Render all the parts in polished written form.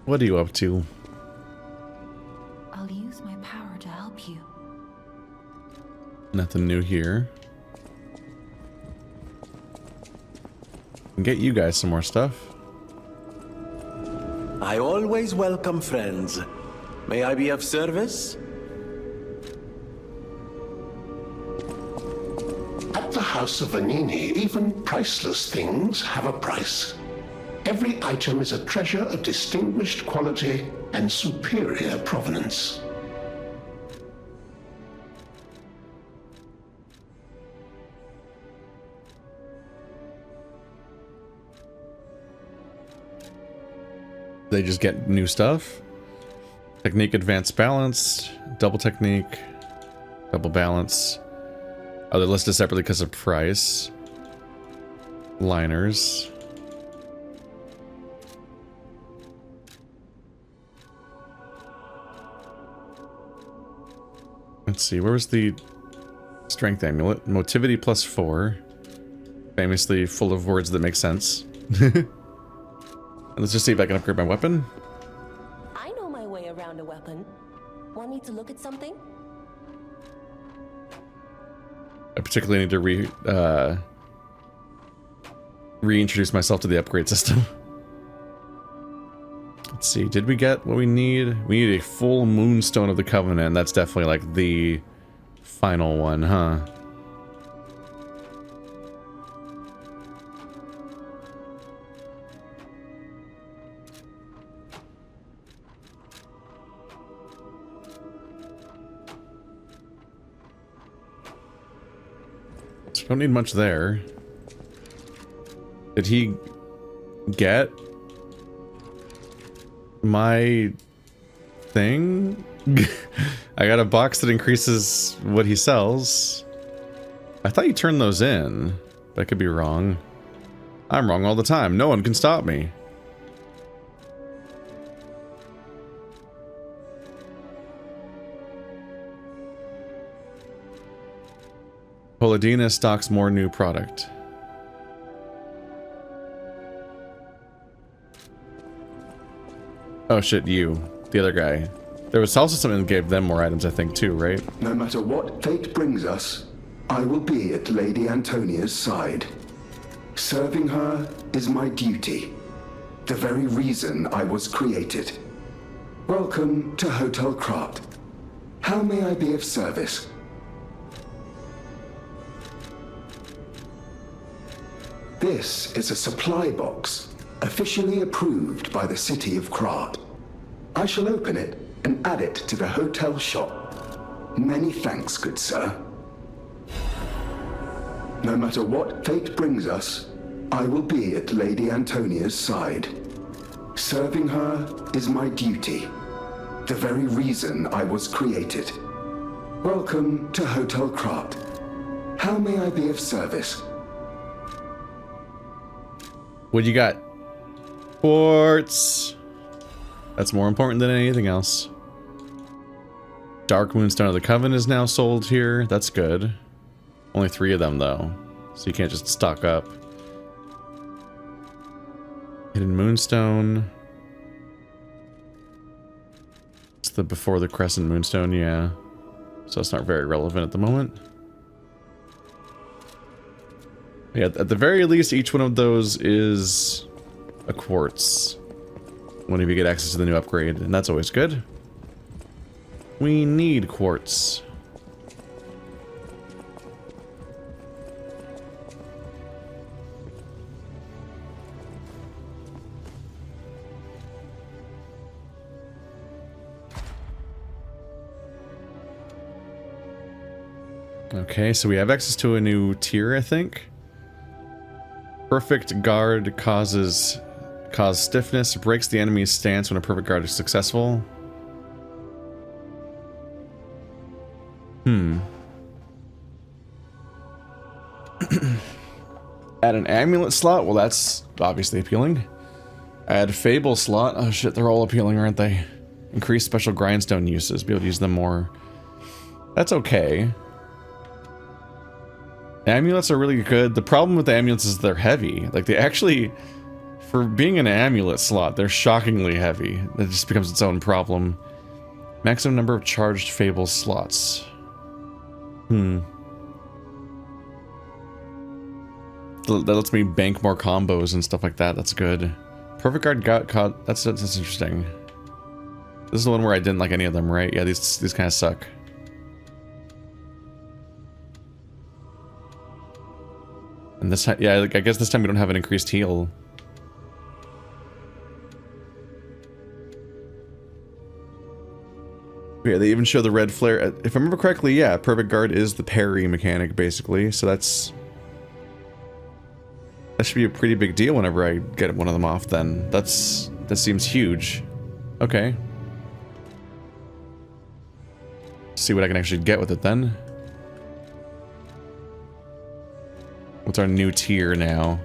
What are you up to? I'll use my power to help you. Nothing new here. Can get you guys some more stuff. I always welcome friends. May I be of service? At the House of Vanini, even priceless things have a price. Every item is a treasure of distinguished quality and superior provenance. They just get new stuff. Technique advanced balance, double technique, double balance. Oh, they're listed separately because of price. Liners. Let's see, where was the strength amulet? Motivity +4. Famously full of words that make sense. Let's just see if I can upgrade my weapon. I know my way around a weapon. Want me to look at something? I particularly need to reintroduce myself to the upgrade system. Let's see, did we get what we need? We need a full Moonstone of the Covenant. That's definitely like the final one, huh? So don't need much there. Did he get my thing? I got a box that increases what he sells. I thought you turned those in. That could be wrong. I'm wrong all the time. No one can stop me. Polydina stocks more new product. Oh shit, you. The other guy. There was also something that gave them more items, I think, too, right? No matter what fate brings us, I will be at Lady Antonia's side. Serving her is my duty. The very reason I was created. Welcome to Hotel Krat. How may I be of service? This is a supply box, officially approved by the city of Krat. I shall open it and add it to the hotel shop. Many thanks, good sir. No matter what fate brings us, I will be at Lady Antonia's side. Serving her is my duty. The very reason I was created. Welcome to Hotel Krat. How may I be of service? What you got? Quartz. That's more important than anything else. Dark Moonstone of the Coven is now sold here. That's good. Only 3 of them, though. So you can't just stock up. Hidden Moonstone. It's the before the Crescent Moonstone, yeah. So it's not very relevant at the moment. Yeah, at the very least, each one of those is a quartz. Whenever you get access to the new upgrade, and that's always good. We need quartz. Okay, so we have access to a new tier, I think. Perfect guard cause stiffness, breaks the enemy's stance when a perfect guard is successful. Add an amulet slot, well that's obviously appealing. Add fable slot, oh shit, they're all appealing, aren't they? Increase special grindstone uses, be able to use them more. That's okay. Amulets are really good. The problem with the amulets is they're heavy. Like, they actually For being an amulet slot, they're shockingly heavy. That just becomes its own problem. Maximum number of charged fable slots. That lets me bank more combos and stuff like that. That's good. Perfect guard got caught. That's interesting. This is the one where I didn't like any of them, right? Yeah, these kind of suck. And this time, yeah, like, I guess this time we don't have an increased heal. Yeah, they even show the red flare. If I remember correctly, yeah, perfect guard is the parry mechanic, basically. So that should be a pretty big deal whenever I get one of them off. Then that seems huge. Okay. See what I can actually get with it then. What's our new tier now?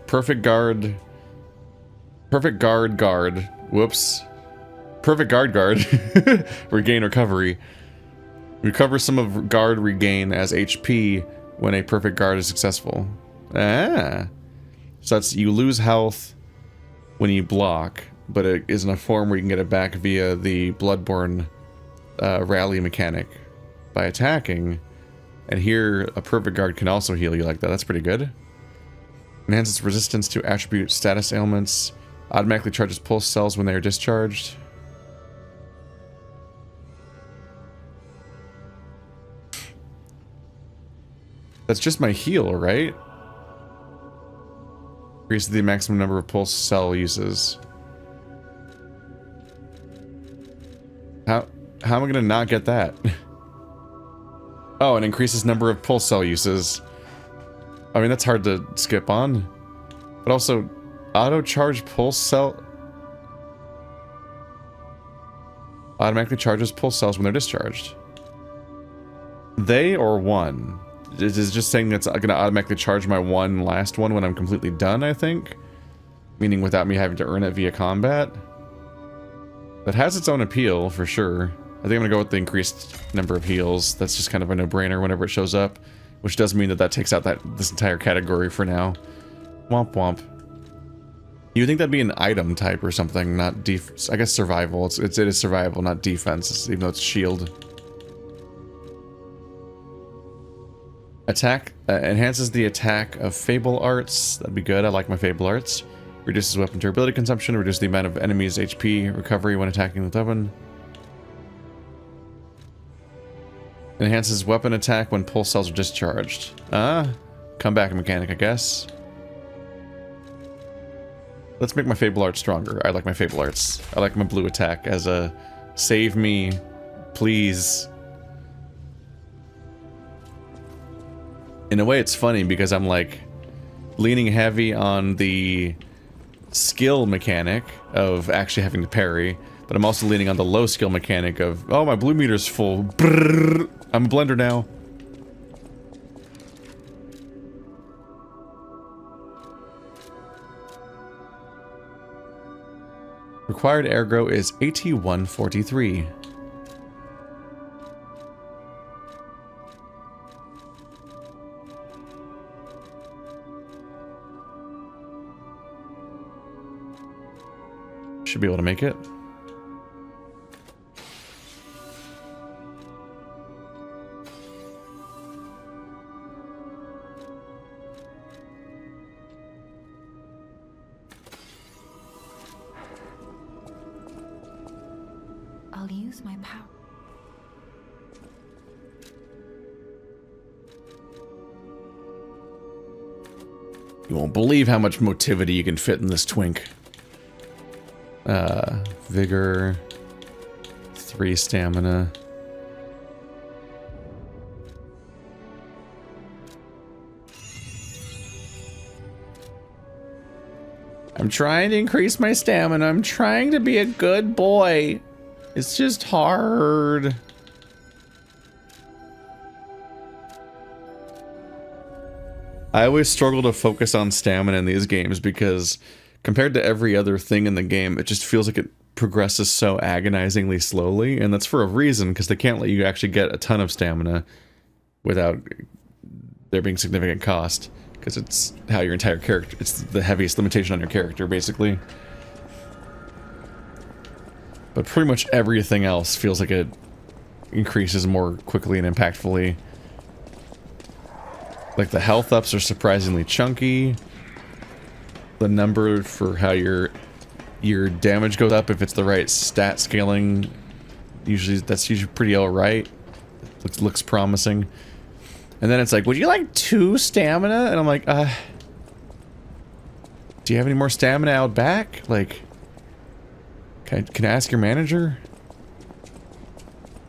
Perfect guard. Perfect guard. Whoops. Perfect guard. Regain recovery. Recover some of guard regain as HP when a perfect guard is successful. Ah. So that's, you lose health when you block, but it is in a form where you can get it back via the Bloodborne rally mechanic by attacking. And here, a perfect guard can also heal you like that. That's pretty good. Enhances resistance to attribute status ailments. Automatically charges pulse cells when they are discharged. That's just my heal, right? Increases the maximum number of pulse cell uses. How am I gonna not get that? Oh, and increases number of pulse cell uses. I mean, that's hard to skip on. But also, auto charge pulse cell automatically charges pulse cells when they're discharged. They or one? It is just saying it's going to automatically charge my last one when I'm completely done, I think. Meaning without me having to earn it via combat. That has its own appeal, for sure. I think I'm going to go with the increased number of heals. That's just kind of a no-brainer whenever it shows up. Which does mean that takes out this entire category for now. Womp womp. You would think that'd be an item type or something, not I guess survival. It is survival, not defense, even though it's shield. Attack enhances the attack of Fable Arts. That'd be good. I like my Fable Arts. Reduces weapon durability consumption. Reduces the amount of enemies' HP recovery when attacking with weapon. Enhances weapon attack when pulse cells are discharged. Comeback mechanic, I guess. Let's make my Fable Arts stronger. I like my Fable Arts. I like my blue attack as a save me, please. In a way, it's funny because I'm like leaning heavy on the skill mechanic of actually having to parry, but I'm also leaning on the low skill mechanic of, oh, my blue meter's full. Brrr, I'm a blender now. Required airgrow is 8143. Should be able to make it. I'll use my power. You won't believe how much motivity you can fit in this twink. Vigor, 3 stamina. I'm trying to increase my stamina. I'm trying to be a good boy. It's just hard. I always struggle to focus on stamina in these games because compared to every other thing in the game, it just feels like it progresses so agonizingly slowly, and that's for a reason, because they can't let you actually get a ton of stamina without there being significant cost. because it's how your entire character, it's the heaviest limitation on your character, basically. But pretty much everything else feels like it increases more quickly and impactfully. Like the health ups are surprisingly chunky. The number for how your damage goes up, if it's the right stat scaling, that's usually pretty alright. Looks promising. And then it's like, would you like 2 stamina? And I'm like, do you have any more stamina out back? Like, can I ask your manager?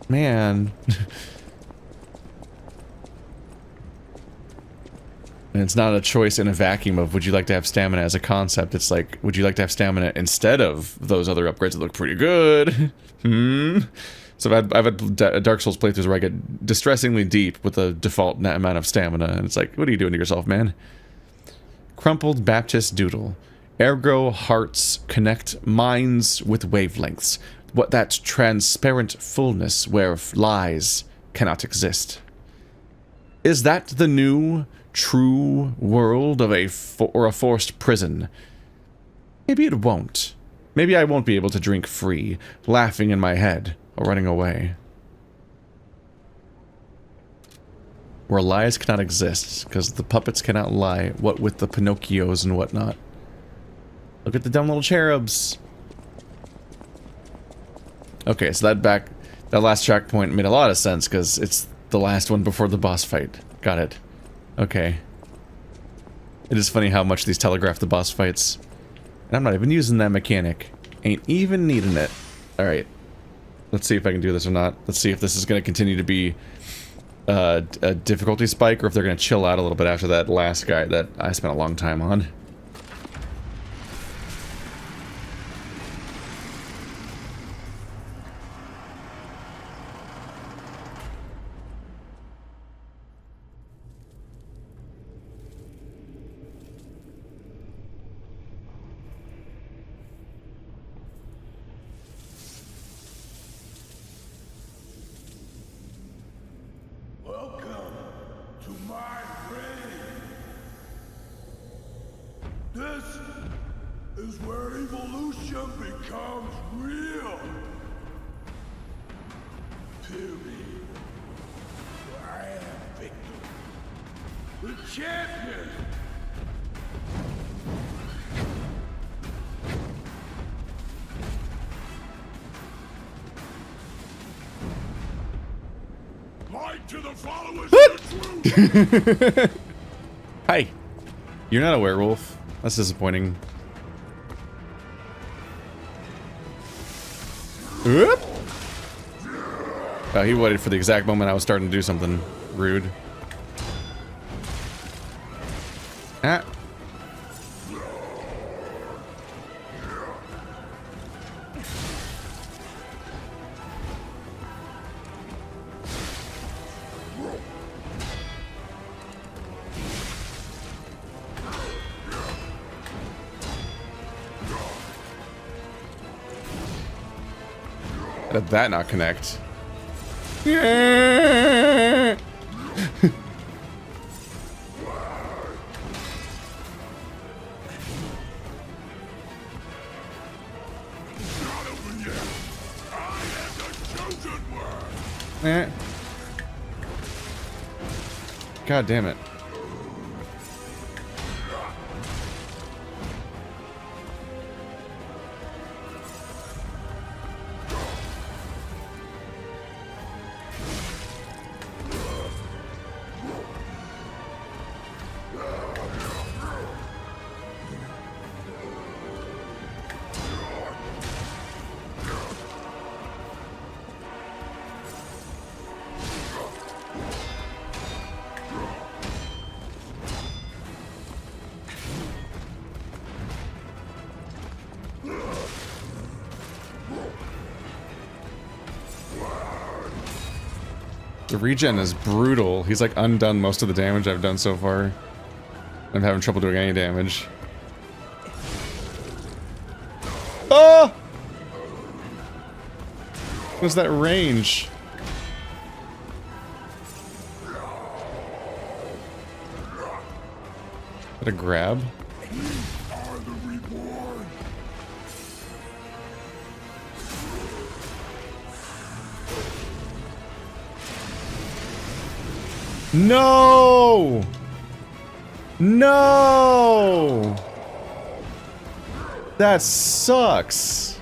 Man. And it's not a choice in a vacuum of would you like to have stamina as a concept. It's like, would you like to have stamina instead of those other upgrades that look pretty good? So I've had Dark Souls playthroughs where I get distressingly deep with the default amount of stamina. And it's like, what are you doing to yourself, man? Crumpled Baptist Doodle. Ergo hearts connect minds with wavelengths. What that transparent fullness where lies cannot exist. Is that the new true world of a forced prison? Maybe it won't. Maybe I won't be able to drink free, laughing in my head or running away. Where lies cannot exist, because the puppets cannot lie, what with the Pinocchios and whatnot. Look at the dumb little cherubs. Okay, so that last checkpoint made a lot of sense, because it's the last one before the boss fight. Got it. Okay. It is funny how much these telegraph the boss fights. And I'm not even using that mechanic. Ain't even needing it. Alright. Let's see if I can do this or not. Let's see if this is going to continue to be a difficulty spike, or if they're going to chill out a little bit after that last guy that I spent a long time on. Hi. You're not a werewolf. That's disappointing. Oop. Oh, he waited for the exact moment I was starting to do something rude. Ah. How did that not connect? Yeah. God damn it. The regen is brutal. He's like undone most of the damage I've done so far. I'm having trouble doing any damage. Oh! What's that range? What a grab. No! No! That sucks.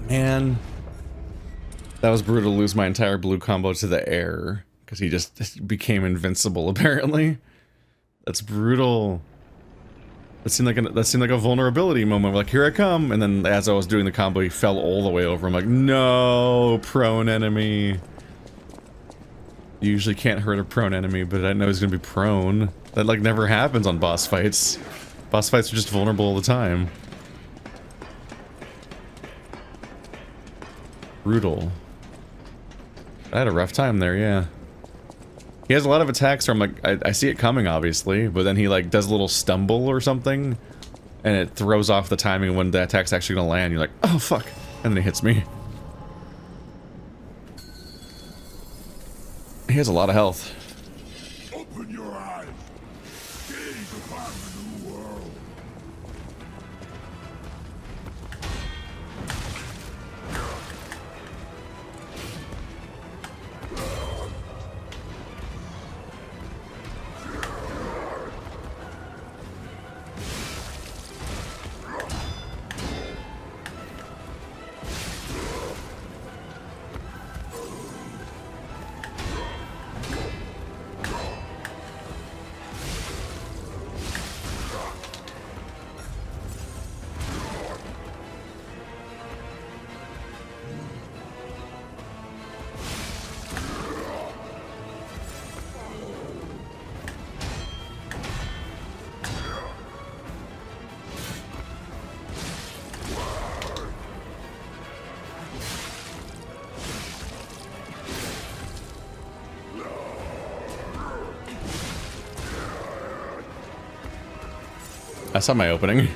Man, that was brutal to lose my entire blue combo to the air because he just became invincible. Apparently, that's brutal. That seemed like a vulnerability moment. Like, here I come, and then as I was doing the combo, he fell all the way over. I'm like, no, prone enemy. You usually can't hurt a prone enemy, but I know he's gonna be prone. That like never happens on boss fights. Boss fights are just vulnerable all the time. Brutal. I had a rough time there, yeah. He has a lot of attacks where I'm like, I see it coming, obviously, but then he like does a little stumble or something, and it throws off the timing when the attack's actually gonna land. You're like, oh fuck, and then he hits me. He has a lot of health. Open your eyes. Gaze upon the new world. I saw my opening.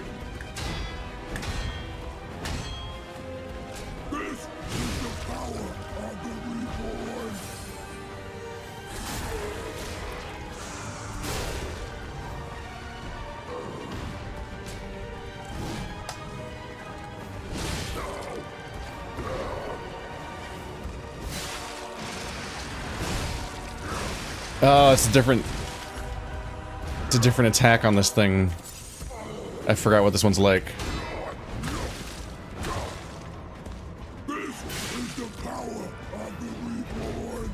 This is the power of the reborn. Oh, it's a different attack on this thing. I forgot what this one's like. This is the power of the reborn.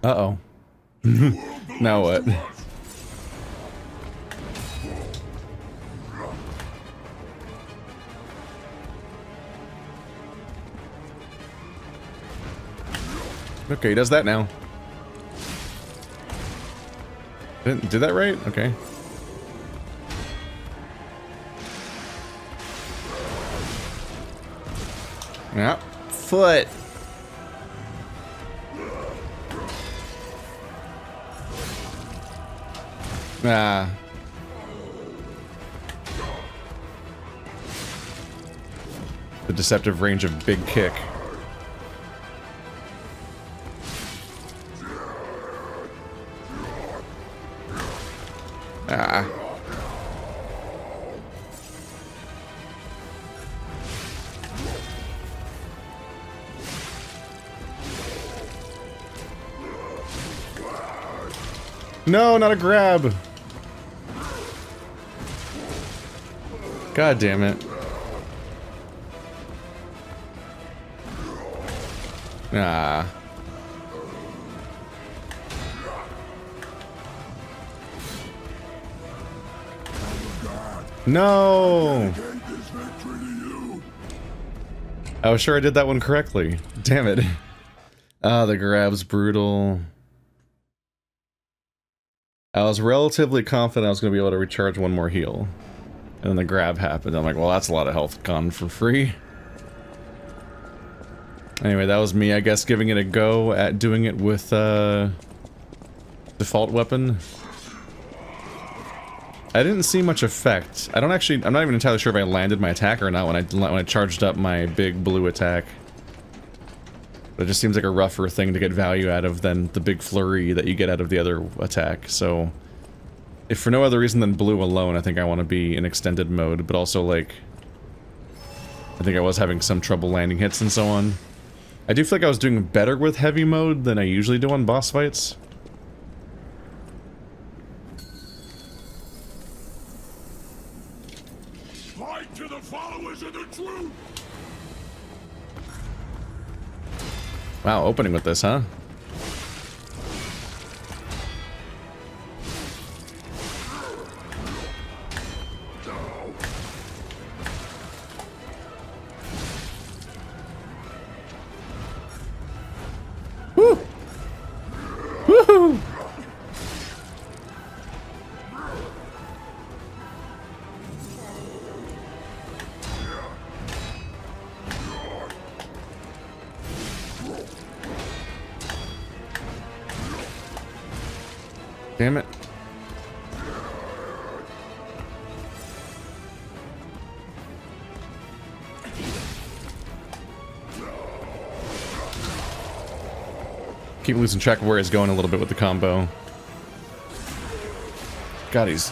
Uh-oh. Now what? Okay, he does that now. Did that right? Okay. Yeah. Foot. Ah. The deceptive range of big kick. No, not a grab. God damn it. Ah. No! I was sure I did that one correctly. Damn it. Ah, the grab's brutal. I was relatively confident I was going to be able to recharge one more heal. And then the grab happened. I'm like, well, that's a lot of health gone for free. Anyway, that was me, I guess, giving it a go at doing it with, default weapon. I didn't see much effect. I'm not even entirely sure if I landed my attack or not when I charged up my big blue attack. But it just seems like a rougher thing to get value out of than the big flurry that you get out of the other attack, so... If for no other reason than blue alone, I think I want to be in extended mode, but also, like... I think I was having some trouble landing hits and so on. I do feel like I was doing better with heavy mode than I usually do on boss fights. Fight to the followers of the truth! Wow, opening with this, huh? Woo! Woohoo! Damn it. Keep losing track of where he's going a little bit with the combo. God, he's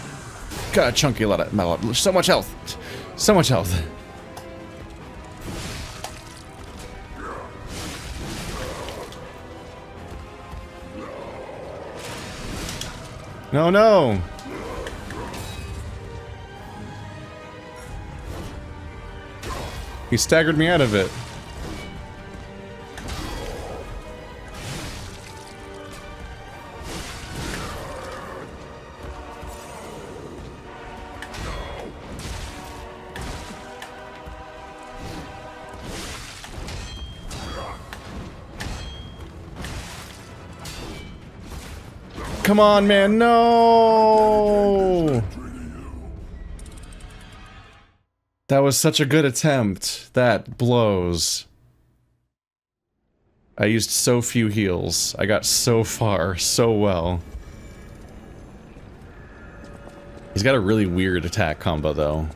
got a chunky lot of so much health. So much health. No, no! He staggered me out of it. Come on, man, no! That was such a good attempt. That blows. I used so few heals. I got so far, so well. He's got a really weird attack combo, though.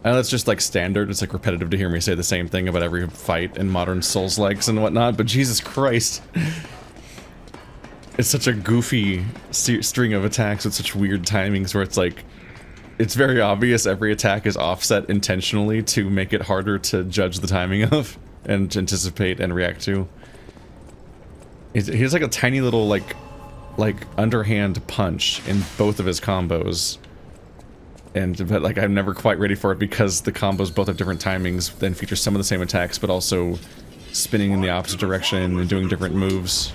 I know that's just like standard, it's like repetitive to hear me say the same thing about every fight in modern Souls-likes and whatnot, but Jesus Christ. It's such a goofy string of attacks with such weird timings where it's like, it's very obvious every attack is offset intentionally to make it harder to judge the timing of and to anticipate and react to. He has like a tiny little like underhand punch in both of his combos. But like I'm never quite ready for it because the combos both have different timings, then feature some of the same attacks, but also spinning in the opposite direction and doing different moves.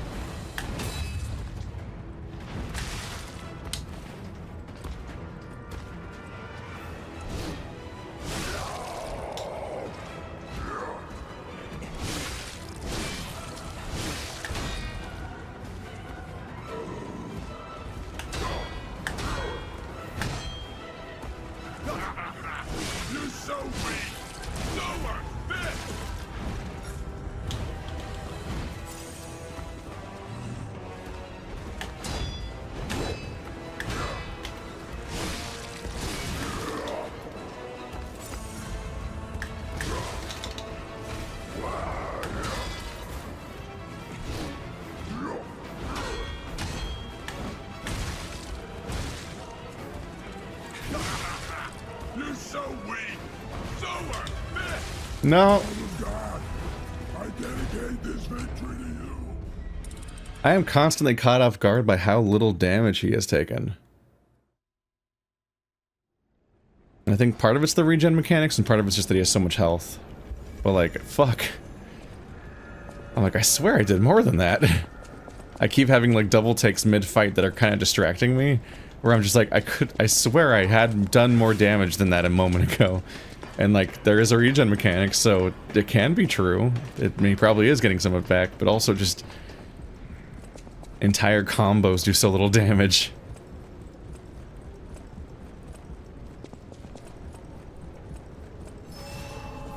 No. God, I dedicate this victory to you. I am constantly caught off guard by how little damage he has taken. I think part of it's the regen mechanics, and part of it's just that he has so much health. But like, fuck. I'm like, I swear I did more than that. I keep having like double takes mid-fight that are kind of distracting me, where I'm just like, I swear I had done more damage than that a moment ago. And like, there is a regen mechanic, so it can be true. He probably is getting some of it back, but also just entire combos do so little damage.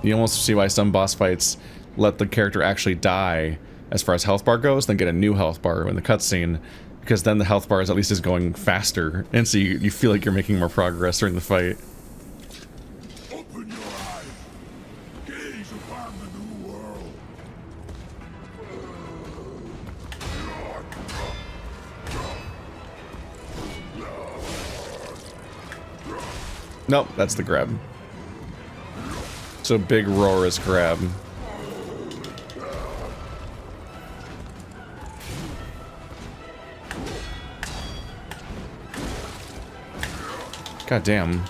You almost see why some boss fights let the character actually die as far as health bar goes, then get a new health bar in the cutscene, because then the health bar at least is going faster, and so you feel like you're making more progress during the fight. Open your eyes. Gaze upon the new world. Nope, that's the grab. So big roar is grab. God damn.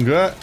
Good.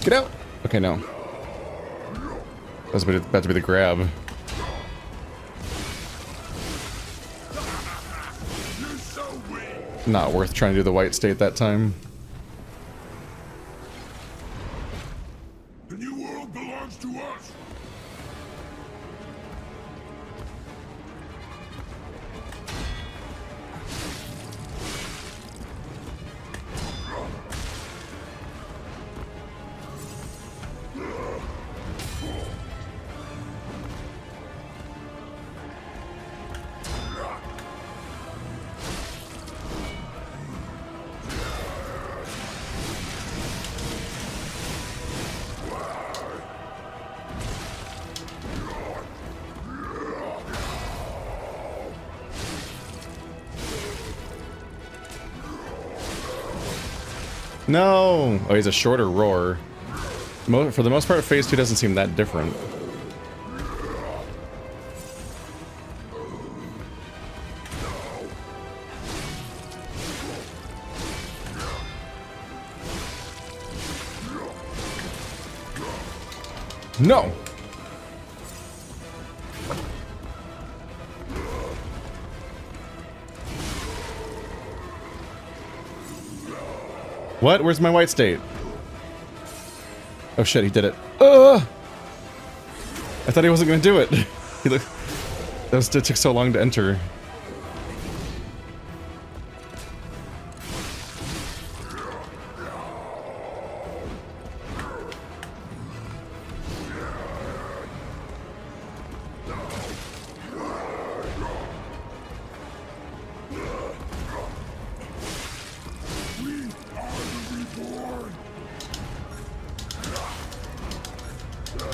Get out! Okay, no. That's about to be the grab. You're so weak. Not worth trying to do the white state that time. The new world belongs to us. No! Oh, he's a shorter roar. For the most part, phase 2 doesn't seem that different. No! What? Where's my white state? Oh shit, he did it. I thought he wasn't gonna do it. He looked. It took so long to enter.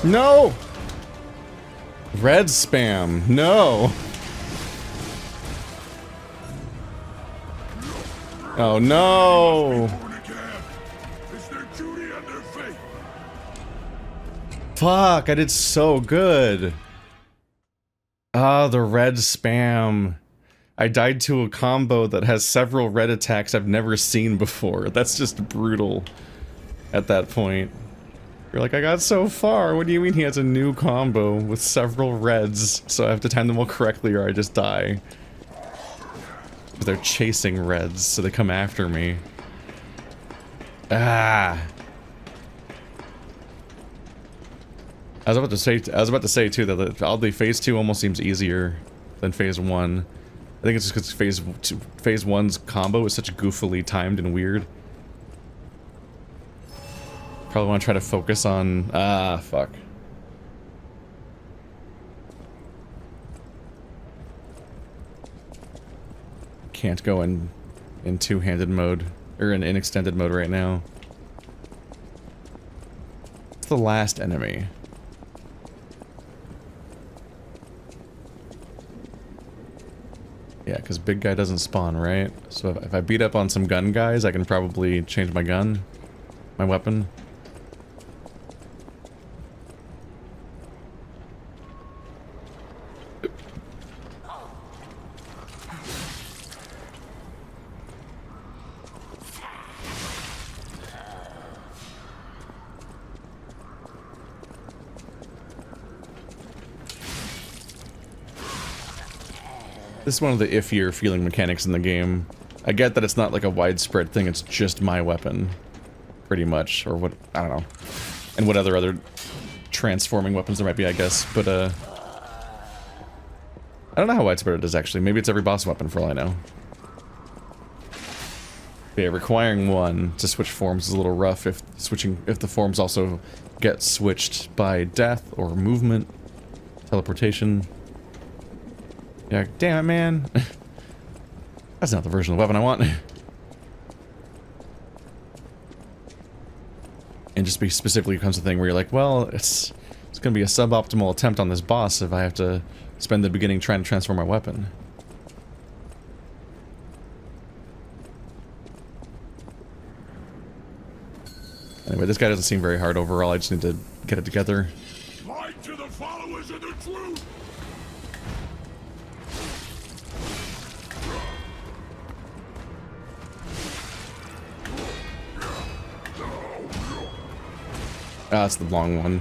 No! Red spam. No! Oh no! It's their duty and their fate. Fuck, I did so good. Ah, the red spam. I died to a combo that has several red attacks I've never seen before. That's just brutal at that point. You're like, I got so far. What do you mean he has a new combo with several reds? So I have to time them all correctly or I just die. They're chasing reds, so they come after me. Ah. I was about to say too that oddly phase 2 almost seems easier than phase 1. I think it's just because phase 1's combo is such goofily timed and weird. Probably want to try to focus on... fuck. Can't go in two-handed mode, or in extended mode right now. It's the last enemy. Yeah, because big guy doesn't spawn, right? So if I beat up on some gun guys, I can probably change my gun, my weapon. This is one of the iffier feeling mechanics in the game. I get that it's not like a widespread thing, it's just my weapon. Pretty much, or what, I don't know. And what other transforming weapons there might be, I guess, but I don't know how widespread it is actually. Maybe it's every boss weapon for all I know. But yeah, requiring one to switch forms is a little rough if the forms also get switched by death or movement, teleportation. Yeah, damn it, man. That's not the version of the weapon I want. And just be specifically becomes a thing where you're like, well, it's gonna be a suboptimal attempt on this boss if I have to spend the beginning trying to transform my weapon. Anyway, this guy doesn't seem very hard overall. I just need to get it together. Light to the followers of the truth! Ah, that's the long one.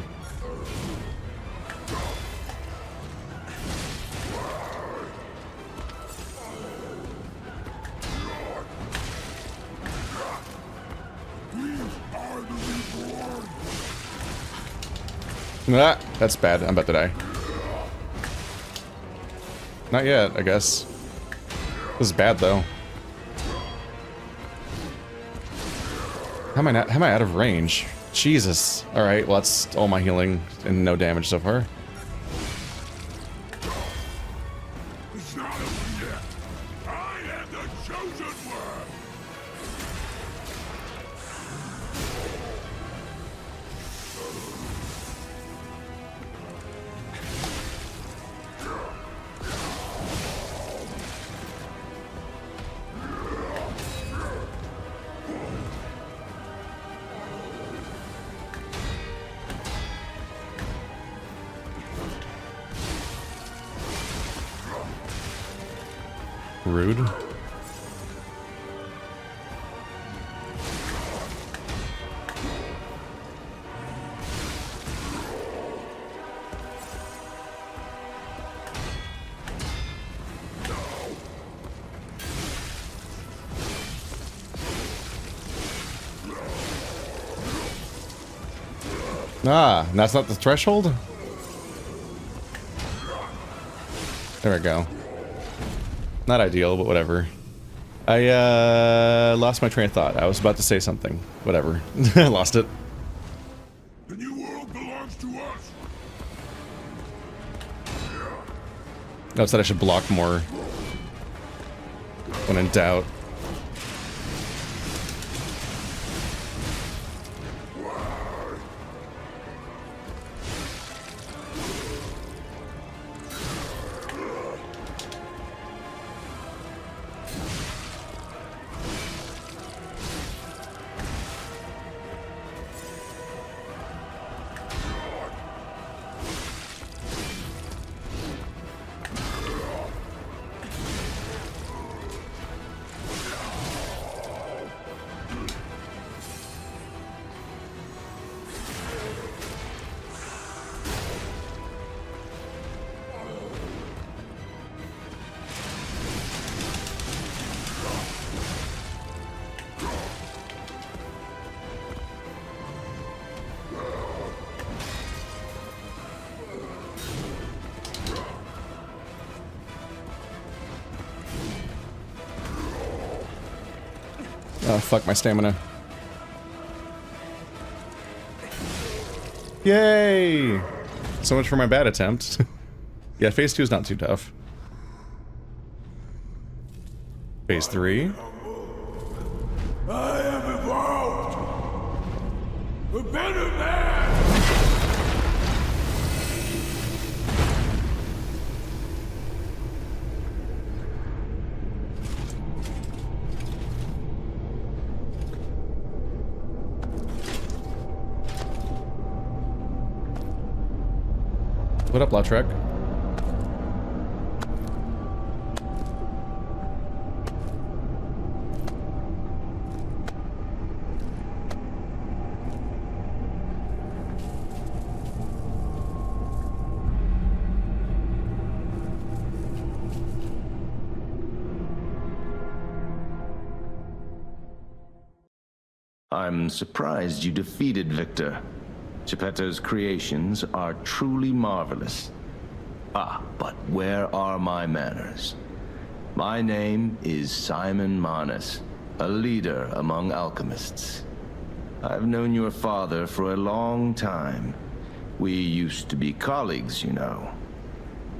Ah, that's bad. I'm about to die. Not yet, I guess. This is bad though. How am I out of range? Jesus. Alright, well that's all my healing and no damage so far. It's not over yet. I am the chosen one! Rude. Ah, that's not the threshold? There we go. Not ideal, but whatever. I lost my train of thought. I was about to say something. Whatever. I lost it. The new world belongs to us! I said I should block more when in doubt. Oh, fuck my stamina. Yay! So much for my bad attempt. Yeah, phase 2 is not too tough. Phase 3. I am evolved! A better man! What up, Lautrec? I'm surprised you defeated Victor. Geppetto's creations are truly marvelous. Ah, but where are my manners? My name is Simon Manus, a leader among alchemists. I've known your father for a long time. We used to be colleagues, you know.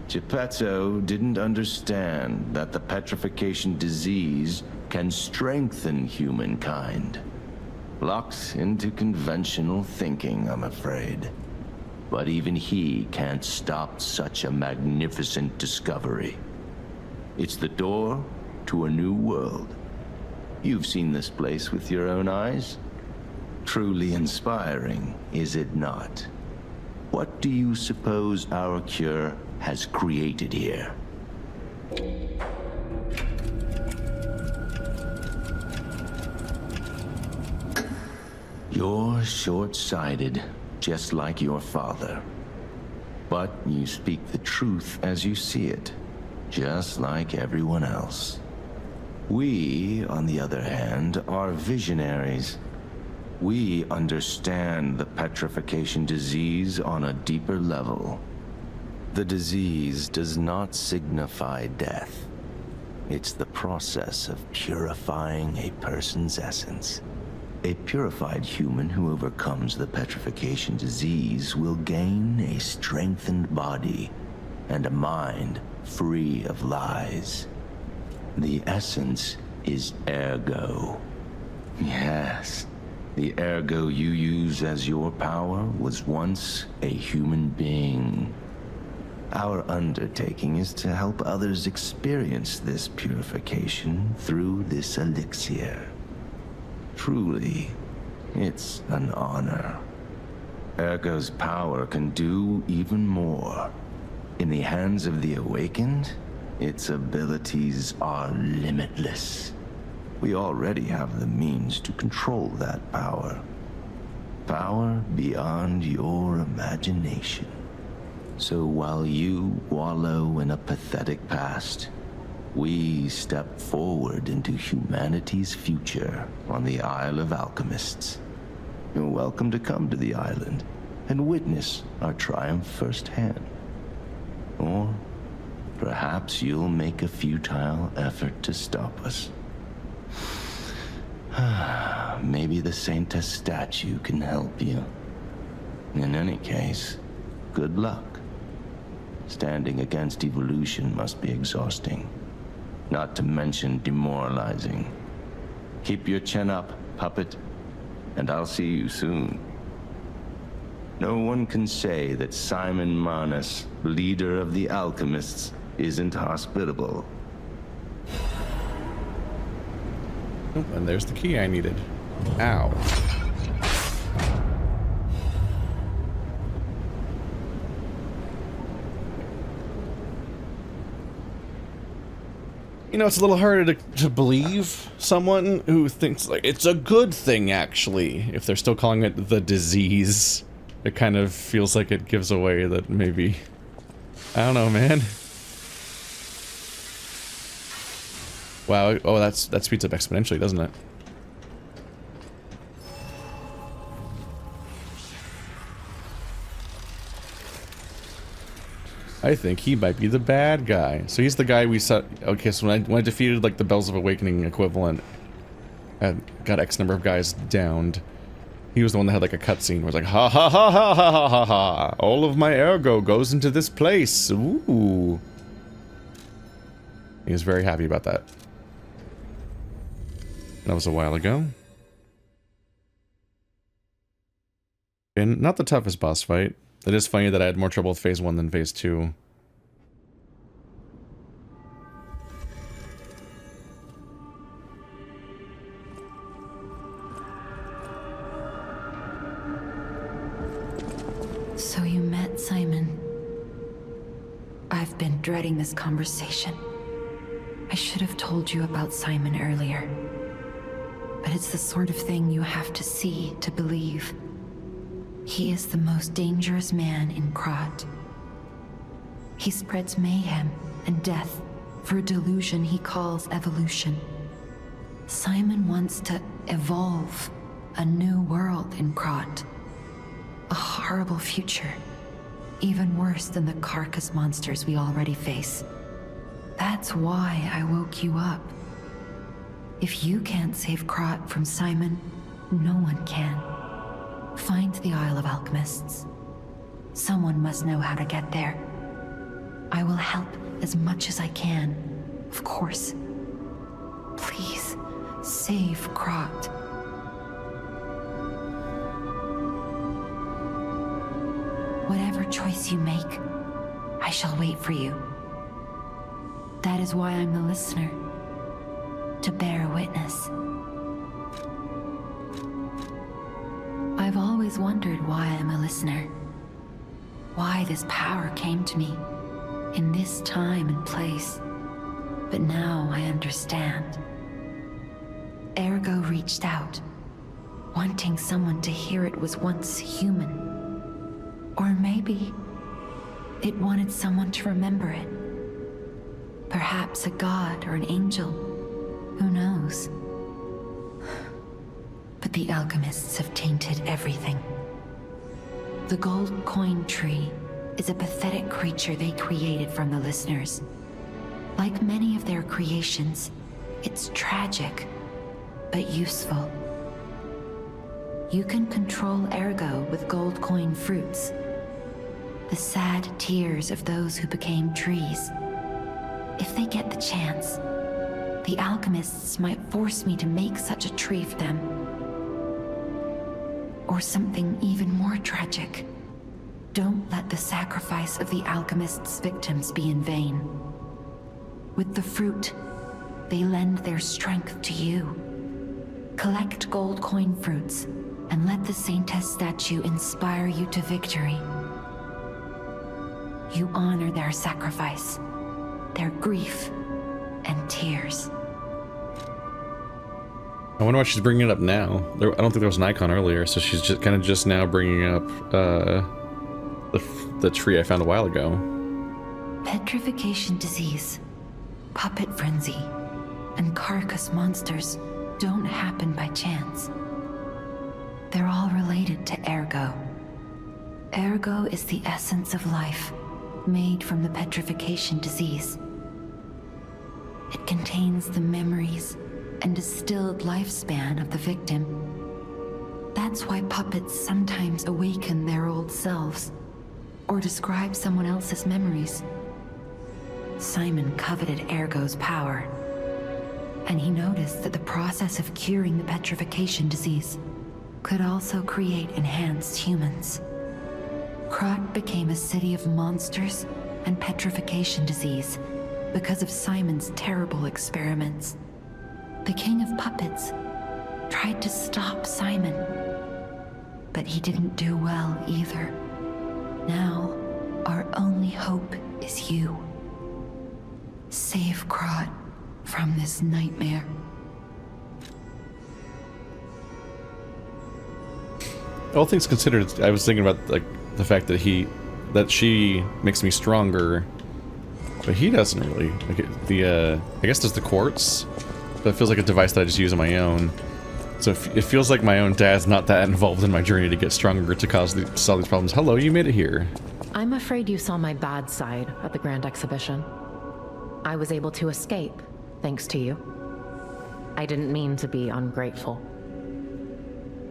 Geppetto didn't understand that the petrification disease can strengthen humankind. Locked into conventional thinking, I'm afraid. But even he can't stop such a magnificent discovery. It's the door to a new world. You've seen this place with your own eyes. Truly inspiring, is it not? What do you suppose our cure has created here? You're short-sighted, just like your father. But you speak the truth as you see it, just like everyone else. We, on the other hand, are visionaries. We understand the petrification disease on a deeper level. The disease does not signify death. It's the process of purifying a person's essence. A purified human who overcomes the petrification disease will gain a strengthened body and a mind free of lies. The essence is ergo. Yes, the ergo you use as your power was once a human being. Our undertaking is to help others experience this purification through this elixir. Truly, it's an honor. Ergo's power can do even more. In the hands of the awakened, its abilities are limitless. We already have the means to control that power. Power beyond your imagination. So while you wallow in a pathetic past, we step forward into humanity's future on the Isle of Alchemists. You're welcome to come to the island and witness our triumph firsthand. Or perhaps you'll make a futile effort to stop us. Maybe the Saintess statue can help you. In any case, good luck. Standing against evolution must be exhausting. Not to mention demoralizing. Keep your chin up, puppet, and I'll see you soon. No one can say that Simon Manus, leader of the alchemists, isn't hospitable. Oh, and there's the key I needed. Ow. You know, it's a little harder to believe someone who thinks, like, it's a good thing, actually, if they're still calling it the disease. It kind of feels like it gives away that maybe... I don't know, man. Wow, oh, that speeds up exponentially, doesn't it? I think he might be the bad guy. So he's the guy we saw. Okay, so when I defeated like the Bells of Awakening equivalent, got X number of guys downed. He was the one that had like a cutscene where it's like, ha ha ha ha ha ha ha ha. All of my ergo goes into this place. Ooh. He was very happy about that. That was a while ago. And not the toughest boss fight. It is funny that I had more trouble with phase 1 than phase 2. So you met Simon. I've been dreading this conversation. I should have told you about Simon earlier. But it's the sort of thing you have to see to believe. He is the most dangerous man in Krat. He spreads mayhem and death for a delusion he calls evolution. Simon wants to evolve a new world in Krat. A horrible future, even worse than the carcass monsters we already face. That's why I woke you up. If you can't save Krat from Simon, no one can. Find the Isle of Alchemists. Someone must know how to get there. I will help as much as I can, of course. Please, save Krat. Whatever choice you make, I shall wait for you. That is why I'm the listener, to bear witness. I've always wondered why I'm a listener. Why this power came to me, in this time and place. But now I understand. Ergo reached out, wanting someone to hear it was once human. Or maybe it wanted someone to remember it. Perhaps a god or an angel. Who knows? But the alchemists have tainted everything. The gold coin tree is a pathetic creature they created from the listeners. Like many of their creations, it's tragic, but useful. You can control Ergo with gold coin fruits. The sad tears of those who became trees. If they get the chance, the alchemists might force me to make such a tree for them. Or something even more tragic. Don't let the sacrifice of the alchemists' victims be in vain. With the fruit, they lend their strength to you. Collect gold coin fruits, and let the Saintess statue inspire you to victory. You honor their sacrifice, their grief, and tears. I wonder why she's bringing it up now. I don't think there was an icon earlier, so she's just kind of just now bringing up the tree I found a while ago. Petrification disease, puppet frenzy, and carcass monsters don't happen by chance. They're all related to Ergo. Ergo is the essence of life, made from the petrification disease. It contains the memories and distilled lifespan of the victim. That's why puppets sometimes awaken their old selves, or describe someone else's memories. Simon coveted Ergo's power, and he noticed that the process of curing the petrification disease could also create enhanced humans. Krat became a city of monsters and petrification disease because of Simon's terrible experiments. The King of Puppets tried to stop Simon, but he didn't do well either. Now, our only hope is you. Save Krat from this nightmare. All things considered, I was thinking about like the fact that she makes me stronger, but he doesn't really. Like I guess there's the quartz. That feels like a device that I just use on my own. So it feels like my own dad's not that involved in my journey to get stronger to solve these problems. Hello, you made it here. I'm afraid you saw my bad side at the Grand Exhibition. I was able to escape, thanks to you. I didn't mean to be ungrateful.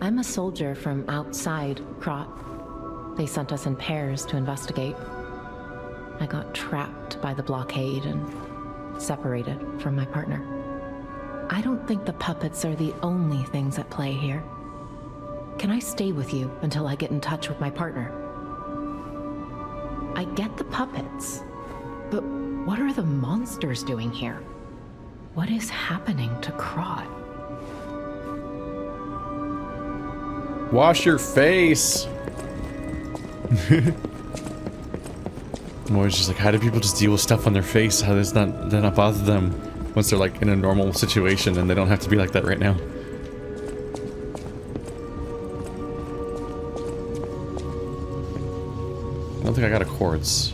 I'm a soldier from outside Krat. They sent us in pairs to investigate. I got trapped by the blockade and separated from my partner. I don't think the puppets are the only things at play here. Can I stay with you until I get in touch with my partner? I get the puppets, but what are the monsters doing here? What is happening to Krat? Wash your face. I'm always just like, how do people just deal with stuff on their face? How does that not bother them once they're like in a normal situation and they don't have to be like that right now? I don't think I got a quartz.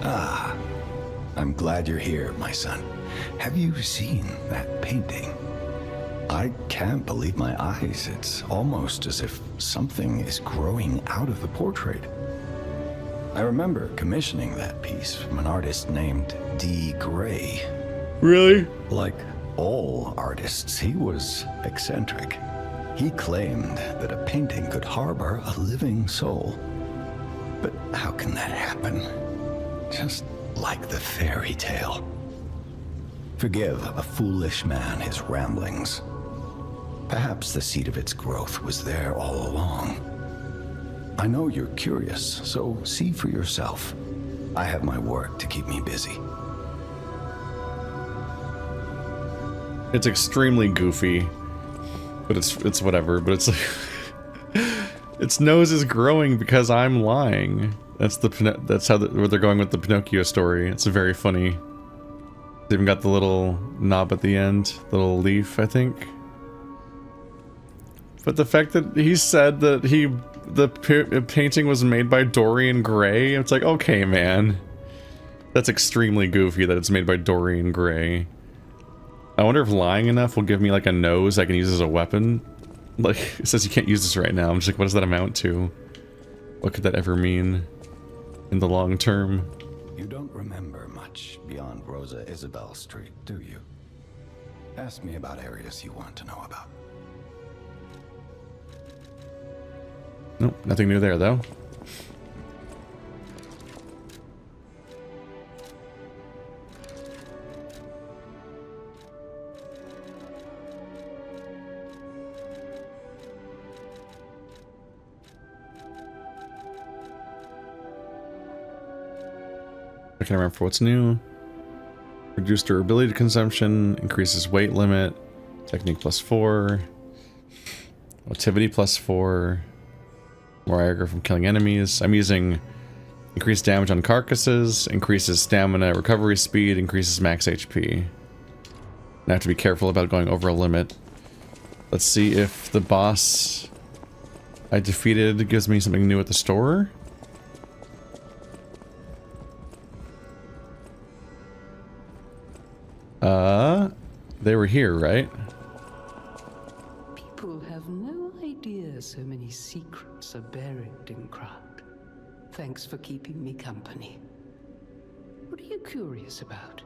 Ah, I'm glad you're here, my son. Have you seen that painting? I can't believe my eyes. It's almost as if something is growing out of the portrait. I remember commissioning that piece from an artist named D. Gray. Really? Like all artists, he was eccentric. He claimed that a painting could harbor a living soul. But how can that happen? Just like the fairy tale. Forgive a foolish man his ramblings. Perhaps the seed of its growth was there all along. I know you're curious, so see for yourself. I have my work to keep me busy. It's extremely goofy, but it's whatever. But it's like its nose is growing because I'm lying. That's how where they're going with the Pinocchio story. It's very funny. They even got the little knob at the end, little leaf, I think. But the fact that he said that the painting was made by Dorian Gray, it's like, okay, man. That's extremely goofy that it's made by Dorian Gray. I wonder if lying enough will give me like a nose I can use as a weapon. Like, it says you can't use this right now. I'm just like, what does that amount to? What could that ever mean in the long term? You don't remember much beyond Rosa Isabel Street, do you? Ask me about areas you want to know about. Nope, nothing new there though. I can remember what's new. Reduce durability to consumption, increases weight limit, technique +4, motivity +4, more aggro from killing enemies. I'm using increased damage on carcasses, increases stamina recovery speed, increases max HP. I have to be careful about going over a limit. Let's see if the boss I defeated gives me something new at the store. They were here, right? People have no idea so many secrets are buried in Krat. Thanks for keeping me company. What are you curious about?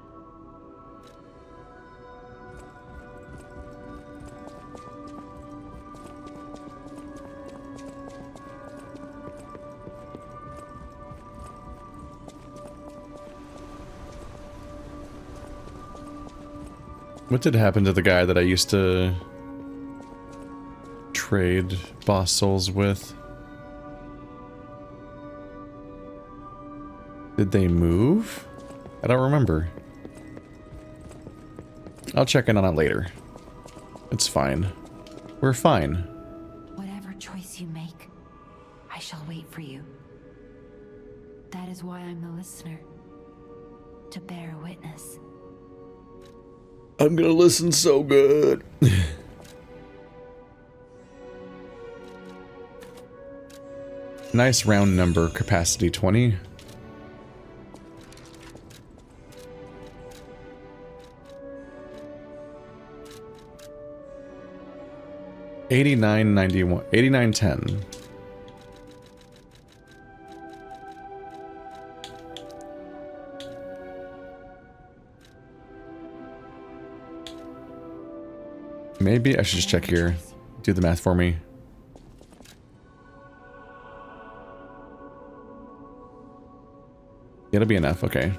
What did happen to the guy that I used to trade boss souls with? Did they move? I don't remember. I'll check in on it later. It's fine. We're fine. Whatever choice you make, I shall wait for you. That is why I'm the listener. To bear witness. I'm gonna listen so good. Nice round number, capacity 20. $89.91, $89.10. Maybe I should just check here. Do the math for me. It'll be enough, okay.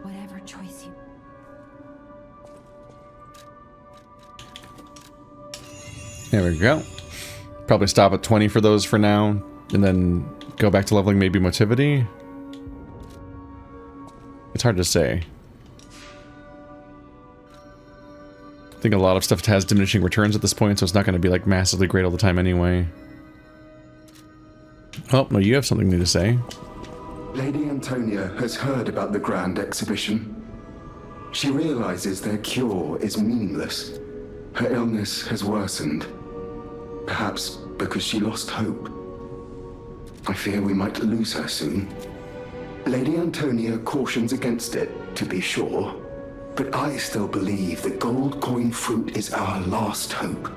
Whatever choice you... There we go. Probably stop at 20 for those for now, and then go back to leveling maybe motivity. It's hard to say. I think a lot of stuff has diminishing returns at this point, so it's not going to be like massively great all the time anyway. Oh, no, you have something new to say. Lady Antonia has heard about the grand exhibition. She realizes their cure is meaningless. Her illness has worsened. Perhaps because she lost hope. I fear we might lose her soon. Lady Antonia cautions against it, to be sure. But I still believe the gold coin fruit is our last hope.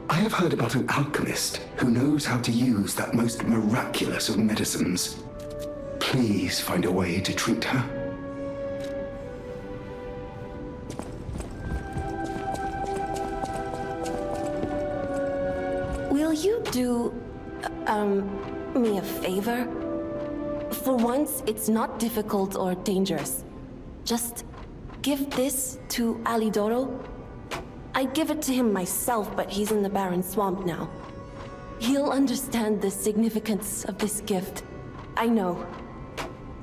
I have heard about an alchemist who knows how to use that most miraculous of medicines. Please find a way to treat her. Will you do, me a favor? For once, it's not difficult or dangerous. Just give this to Alidoro. I'd give it to him myself, but he's in the barren swamp now. He'll understand the significance of this gift. I know.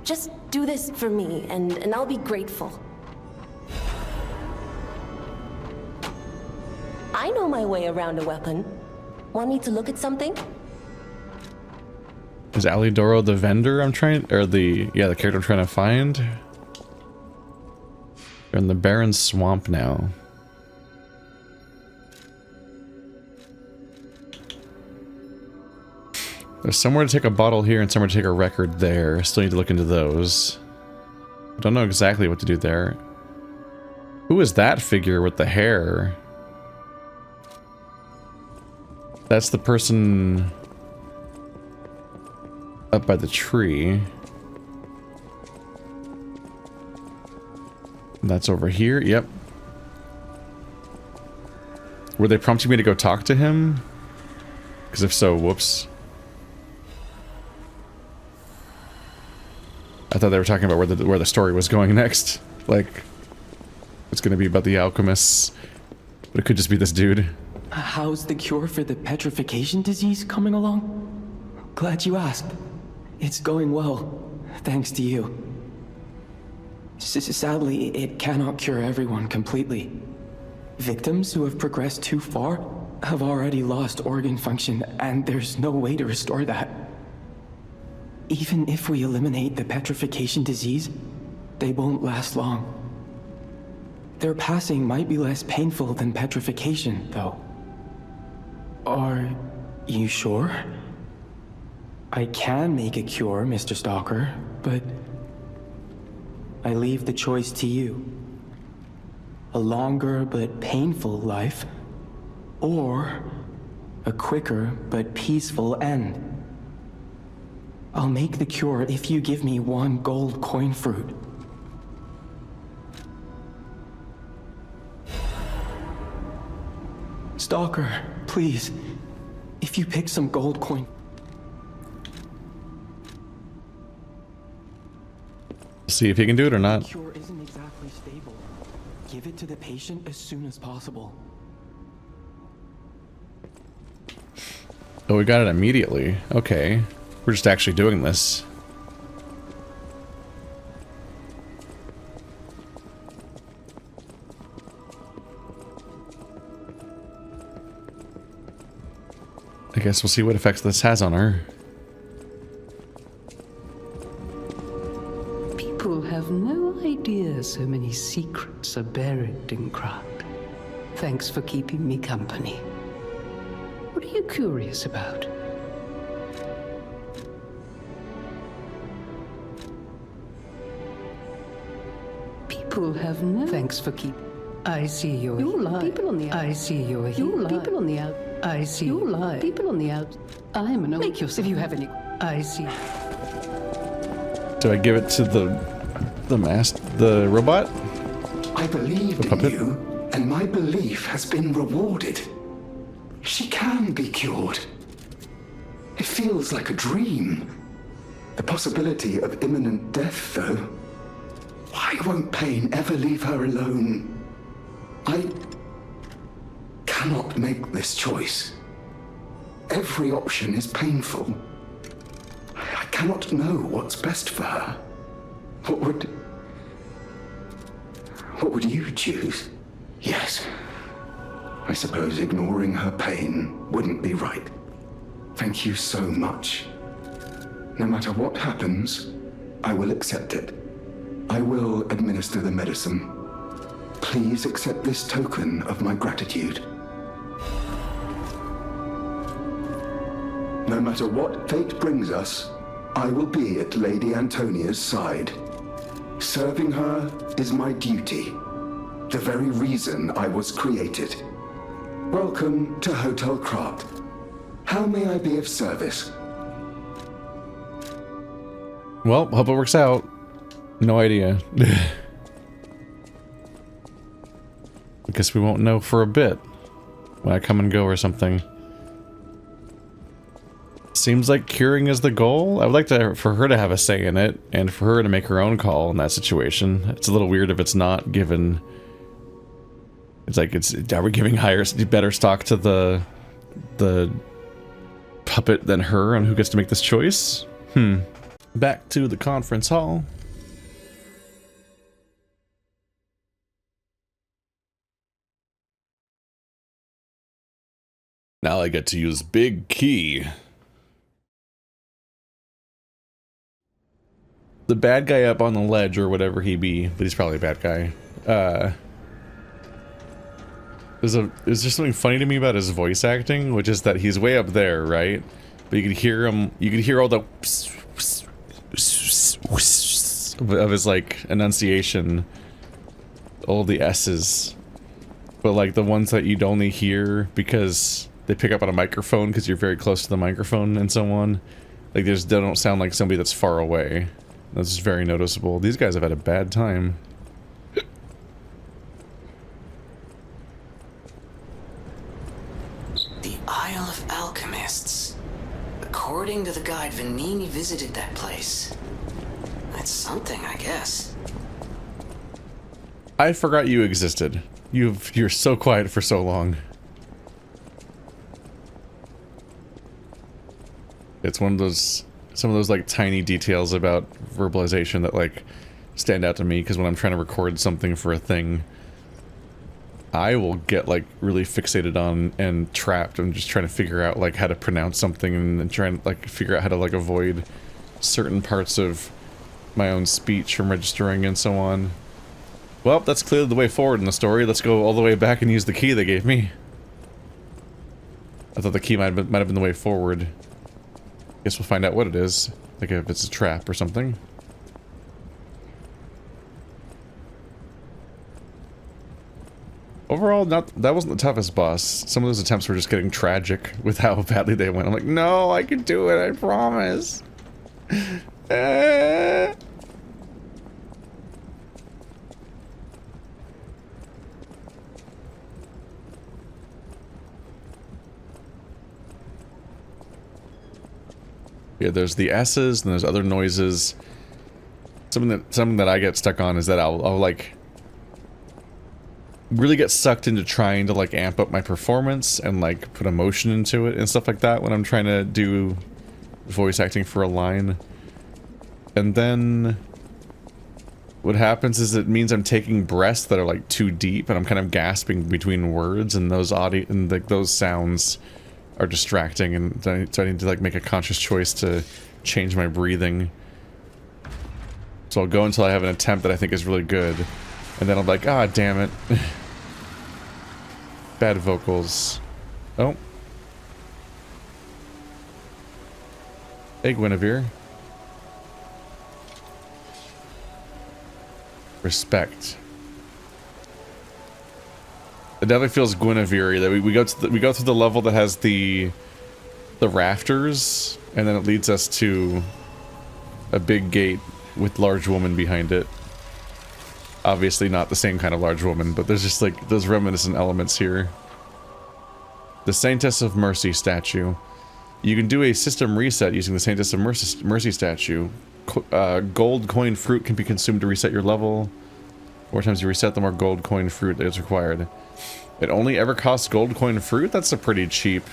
Just do this for me, and I'll be grateful. I know my way around a weapon. Want me to look at something? Is Alidoro the vendor I'm trying, or the character I'm trying to find? They're in the barren swamp now. There's somewhere to take a bottle here and somewhere to take a record there. Still need to look into those. Don't know exactly what to do there. Who is that figure with the hair? That's the person up by the tree. That's over here. Yep. Were they prompting me to go talk to him? Because if so, whoops. I thought they were talking about where the story was going next. Like, it's gonna be about the alchemists, but it could just be this dude. How's the cure for the petrification disease coming along? Glad you asked. It's going well, thanks to you. Sadly, it cannot cure everyone completely. Victims who have progressed too far have already lost organ function, and there's no way to restore that. Even if we eliminate the petrification disease, they won't last long. Their passing might be less painful than petrification, though. Are you sure? I can make a cure, Mr. Stalker, but I leave the choice to you. A longer but painful life, or a quicker but peaceful end. I'll make the cure if you give me 1 gold coin fruit. Stalker, please, if you pick some gold coin... See if he can do it or not. The cure isn't exactly stable. Give it to the patient as soon as possible. Oh, we got it immediately. Okay. We're just actually doing this. I guess we'll see what effects this has on her. People have no idea so many secrets are buried in Krat. Thanks for keeping me company. What are you curious about? People have no... Thanks for keeping... I see your people on the out. I see your people on the out. I see people on the out. I'm an make yourself if you have any. I see. Do I give it to the robot? I believed in you, and my belief has been rewarded. She can be cured. It feels like a dream. The possibility of imminent death, though. Why won't pain ever leave her alone? I cannot make this choice. Every option is painful. I cannot know what's best for her. What would you choose? Yes. I suppose ignoring her pain wouldn't be right. Thank you so much. No matter what happens, I will accept it. I will administer the medicine. Please accept this token of my gratitude. No matter what fate brings us, I will be at Lady Antonia's side. Serving her is my duty, the very reason I was created. Welcome to Hotel Krat. How may I be of service? Well, hope it works out. No idea. I guess we won't know for a bit when I come and go or something. Seems like curing is the goal. I would like for her to have a say in it, and for her to make her own call in that situation. It's a little weird if it's not given. It's like are we giving better stock to the puppet than her on who gets to make this choice? Back to the conference hall. Now I get to use big key. The bad guy up on the ledge, or whatever he be, but he's probably a bad guy. There's just something funny to me about his voice acting, which is that he's way up there, right? But you could hear him, you could hear all the of his like enunciation, all the S's, but like the ones that you'd only hear because they pick up on a microphone because you're very close to the microphone and so on. Like they don't sound like somebody that's far away. That's just very noticeable. These guys have had a bad time. The Isle of Alchemists. According to the guide, Vanini visited that place. That's something, I guess. I forgot you existed. You're so quiet for so long. It's one of those, some of those like tiny details about verbalization that like stand out to me, because when I'm trying to record something for a thing, I will get like really fixated on and trapped. I'm just trying to figure out like how to pronounce something and then trying to like figure out how to like avoid certain parts of my own speech from registering and so on. Well, that's clearly the way forward in the story. Let's go all the way back and use the key they gave me. I thought the key might have been the way forward. Guess we'll find out what it is. Like if it's a trap or something. Overall, that wasn't the toughest boss. Some of those attempts were just getting tragic with how badly they went. I'm like, no, I can do it, I promise. Yeah, there's the S's and there's other noises. Something that I get stuck on is that I'll like really get sucked into trying to like amp up my performance and like put emotion into it and stuff like that when I'm trying to do voice acting for a line. And then what happens is it means I'm taking breaths that are like too deep and I'm kind of gasping between words, and those those sounds are distracting, and so I need to like make a conscious choice to change my breathing. So I'll go until I have an attempt that I think is really good, and then I'm like, ah, damn it. Bad vocals. Oh. Hey, Guinevere. Respect. It definitely feels Guinevere that we go through the level that has the rafters, and then it leads us to a big gate with large woman behind it. Obviously not the same kind of large woman, but there's just like those reminiscent elements here. The Saintess of Mercy statue. You can do a system reset using the Saintess of Mercy statue. Gold coin fruit can be consumed to reset your level. The more times you reset, the more gold coin fruit is required. It only ever costs gold coin fruit? That's a pretty cheap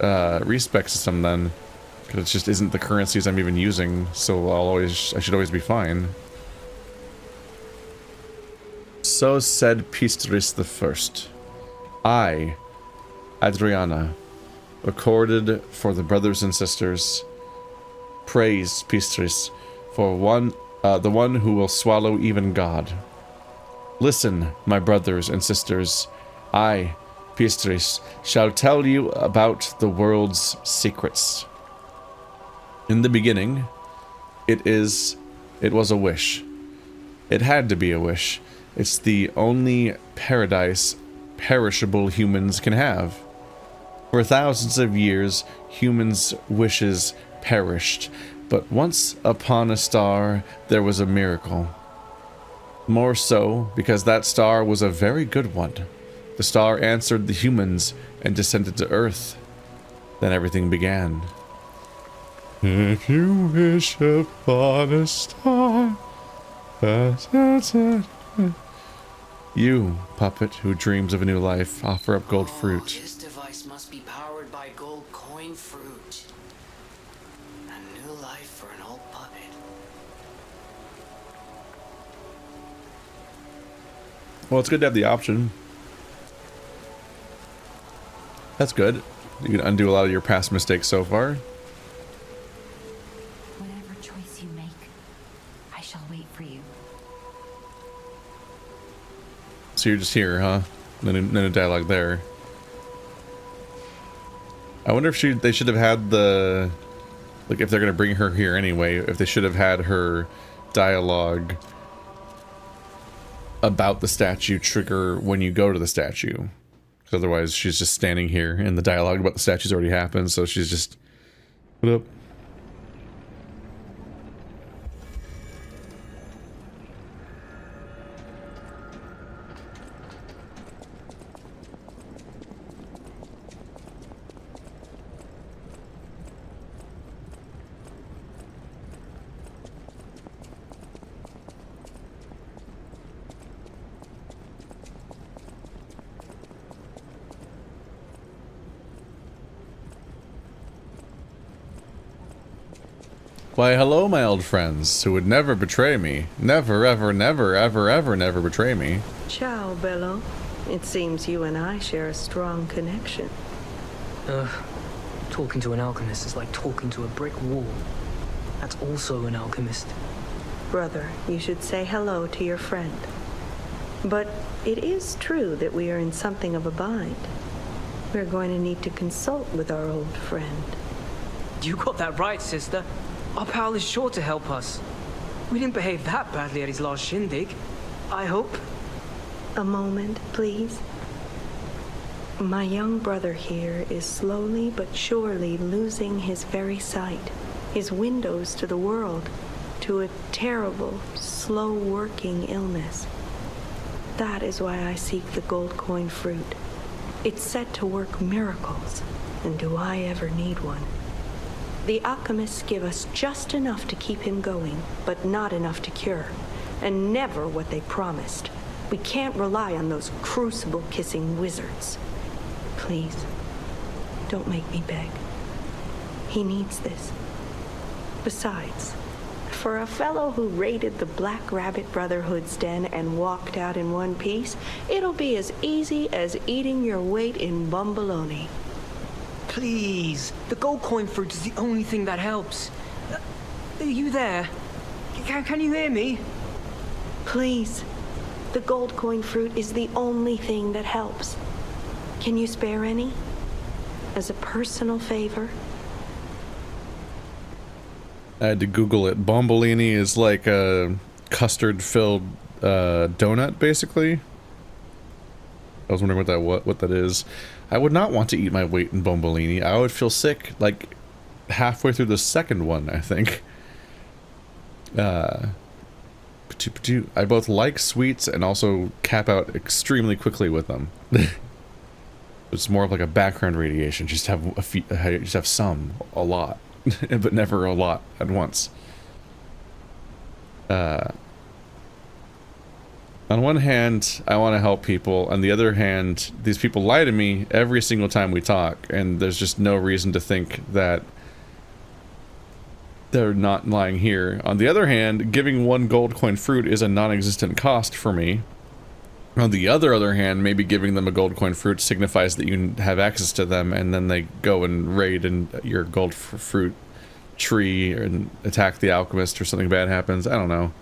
respec system then. Because it just isn't the currencies I'm even using, so I should always be fine. So said Pistris the First. I, Adriana, recorded for the brothers and sisters, praise Pistris for the one who will swallow even God. Listen, my brothers and sisters, I, Pistris, shall tell you about the world's secrets. In the beginning, it was a wish. It had to be a wish. It's the only paradise perishable humans can have. For thousands of years, humans' wishes perished, but once upon a star, there was a miracle. More so, because that star was a very good one. The star answered the humans and descended to Earth. Then everything began. If you wish upon a star, you, puppet who dreams of a new life, offer up gold fruit. This device must be powered by gold coin fruit. A new life for an old puppet. Well, it's good to have the option. That's good. You can undo a lot of your past mistakes so far. Whatever choice you make, I shall wait for you. So you're just here, huh? No dialogue there. I wonder if they should have had the... Like, if they're going to bring her here anyway, if they should have had her dialogue about the statue trigger when you go to the statue. Because otherwise she's just standing here and the dialogue about the statue's already happened, so she's just... What up? Why, hello, my old friends, who would never betray me. Never, ever, never, ever, ever, never betray me. Ciao, Bello. It seems you and I share a strong connection. Talking to an alchemist is like talking to a brick wall. That's also an alchemist. Brother, you should say hello to your friend. But it is true that we are in something of a bind. We're going to need to consult with our old friend. You got that right, sister. Our pal is sure to help us. We didn't behave that badly at his last shindig, I hope. A moment, please. My young brother here is slowly but surely losing his very sight, his windows to the world, to a terrible, slow-working illness. That is why I seek the gold coin fruit. It's set to work miracles, and do I ever need one? The alchemists give us just enough to keep him going, but not enough to cure, and never what they promised. We can't rely on those crucible-kissing wizards. Please, don't make me beg. He needs this. Besides, for a fellow who raided the Black Rabbit Brotherhood's den and walked out in one piece, it'll be as easy as eating your weight in bumbaloni. Please, the gold coin fruit is the only thing that helps. Are you there? Can you hear me? Please, the gold coin fruit is the only thing that helps. Can you spare any? As a personal favor? I had to Google it. Bombolini is like a custard-filled donut, basically. I was wondering what that is. I would not want to eat my weight in bombolini. I would feel sick like halfway through the second one, I think. I both like sweets and also cap out extremely quickly with them. It's more of like a background radiation. Just have some, a lot, but never a lot at once. On one hand, I want to help people. On the other hand, these people lie to me every single time we talk, and there's just no reason to think that they're not lying here. On the other hand, giving one gold coin fruit is a non-existent cost for me. On the other hand, maybe giving them a gold coin fruit signifies that you have access to them, and then they go and raid your gold fruit tree and attack the alchemist or something bad happens. I don't know.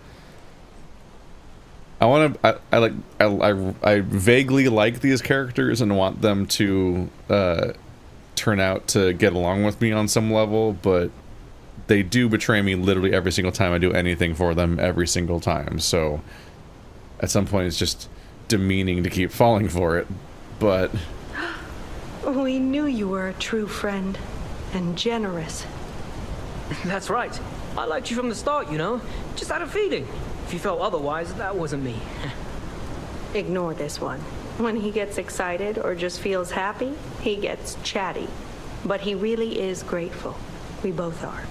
I vaguely like these characters and want them to turn out to get along with me on some level, but they do betray me literally every single time I do anything for them, every single time. So at some point it's just demeaning to keep falling for it, but We knew you were a true friend and generous. That's right. I liked you from the start, you know. Just had a feeling. If you felt otherwise, that wasn't me. Ignore this one. When he gets excited or just feels happy, he gets chatty. But he really is grateful. We both are.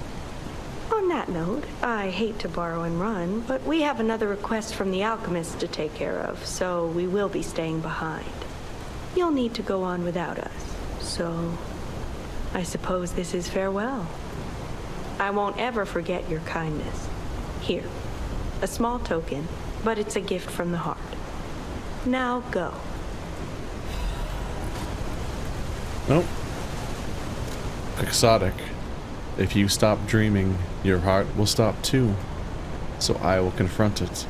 On that note, I hate to borrow and run, but we have another request from the alchemist to take care of, so we will be staying behind. You'll need to go on without us, so I suppose this is farewell. I won't ever forget your kindness. Here, a small token, but it's a gift from the heart. Now go. Nope. Quixotic. If you stop dreaming, your heart will stop too. So I will confront it.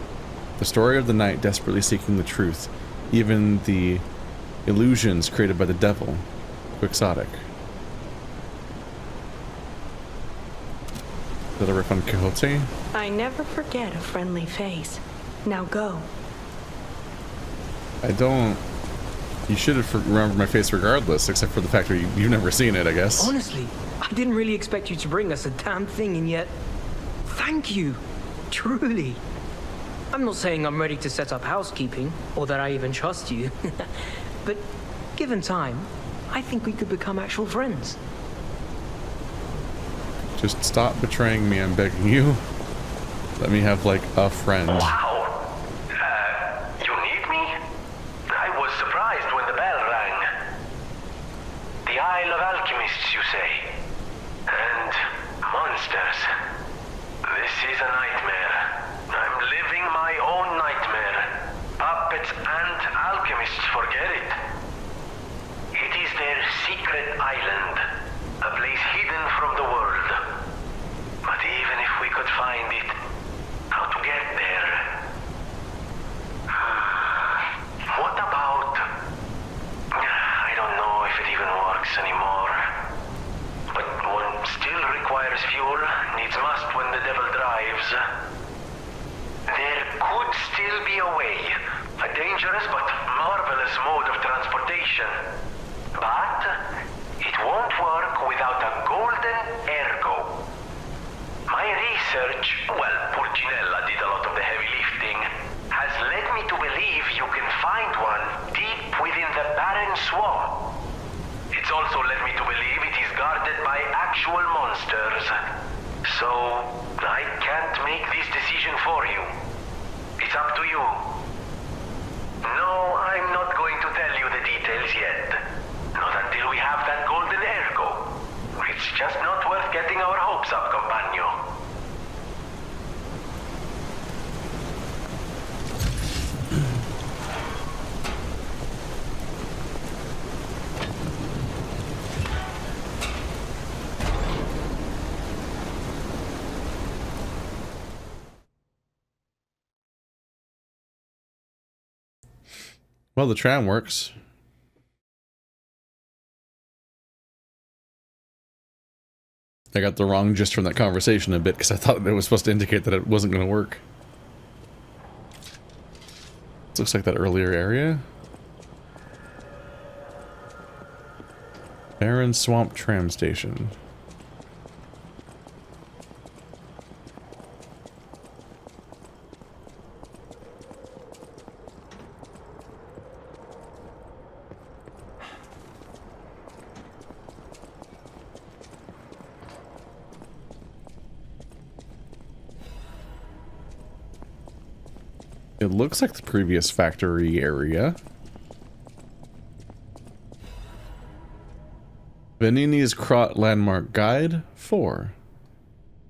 The story of the night desperately seeking the truth. Even the illusions created by the devil. Quixotic. Is that a riff on Quixote? I never forget a friendly face. Now go. I don't... You should have remembered my face regardless, except for the fact that you've never seen it, I guess. Honestly, I didn't really expect you to bring us a damn thing, and yet... Thank you. Truly. I'm not saying I'm ready to set up housekeeping, or that I even trust you. But given time, I think we could become actual friends. Just stop betraying me, I'm begging you. Let me have, like, a friend. Wow. You need me? I was surprised when the bell rang. The Isle of Alchemists, you say? And monsters. This is a nightmare. I'm living my own nightmare. Puppets and alchemists forget it. It is their secret island. A place hidden from the world. But even if we could find it, how to get there? What about... I don't know if it even works anymore. But one still requires fuel, needs must when the devil drives. There could still be a way. A dangerous but marvelous mode of transportation. But it won't work without a golden ergo. My research, well, Purcinella did a lot of the heavy lifting, has led me to believe you can find one deep within the barren swamp. It's also led me to believe it is guarded by actual monsters. So, I can't make this decision for you. It's up to you. No, I'm not going to tell you the details yet. Not until we have that golden ergo. It's just not worth getting our hopes up, compagno. Well, the tram works. I got the wrong gist from that conversation a bit because I thought it was supposed to indicate that it wasn't going to work. This looks like that earlier area. Barren Swamp Tram Station. It looks like the previous factory area. Venini's Krat Landmark Guide 4.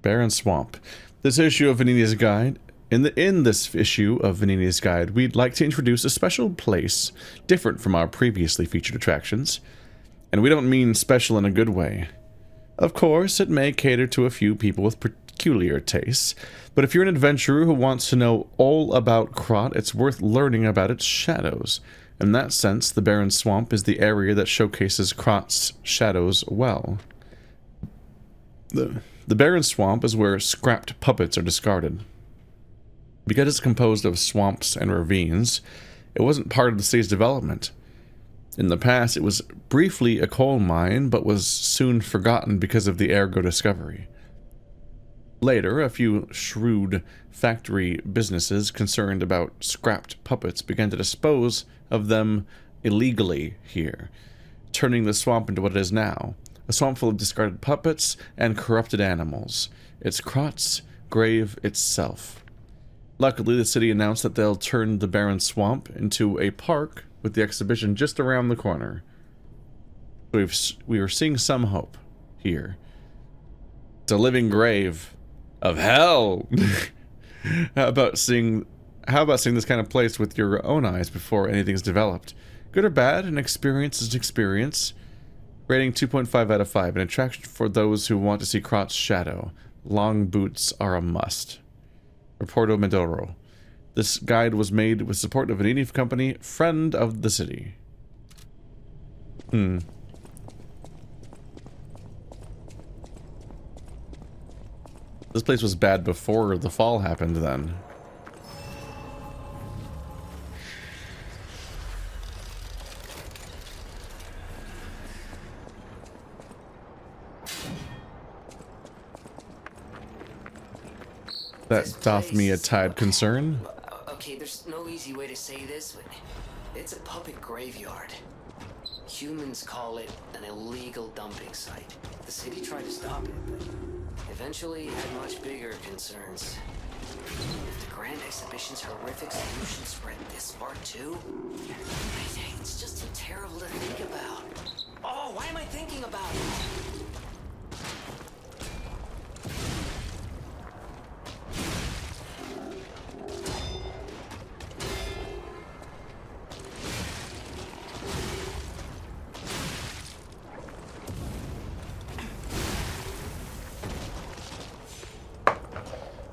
Barren Swamp. This issue of Venini's Guide. In this issue of Venini's Guide, we'd like to introduce a special place different from our previously featured attractions. And we don't mean special in a good way. Of course, it may cater to a few people with peculiar tastes, but if you're an adventurer who wants to know all about Krat, it's worth learning about its shadows. In that sense, the Barren Swamp is the area that showcases Krat's shadows well. The Barren Swamp is where scrapped puppets are discarded. Because it's composed of swamps and ravines, it wasn't part of the city's development. In the past, it was briefly a coal mine, but was soon forgotten because of the Ergo discovery. Later, a few shrewd factory businesses concerned about scrapped puppets began to dispose of them illegally here, turning the swamp into what it is now, a swamp full of discarded puppets and corrupted animals. It's Krat's grave itself. Luckily, the city announced that they'll turn the Barren Swamp into a park with the exhibition just around the corner. We are seeing some hope here. It's a living grave of hell. How about seeing this kind of place with your own eyes before anything's developed? Good or bad, an experience is an experience. Rating 2.5 out of 5, an attraction for those who want to see Krat's shadow. Long boots are a must. Reporto Medoro. This guide was made with support of an Venini company, friend of the city. This place was bad before the fall happened then. That doth me a tide concern. Okay, there's no easy way to say this, but it's a puppet graveyard. Humans call it an illegal dumping site. The city tried to stop it, but eventually had much bigger concerns. If the grand exhibition's horrific solution spread this far too, it's just too terrible to think about. Oh, why am I thinking about it?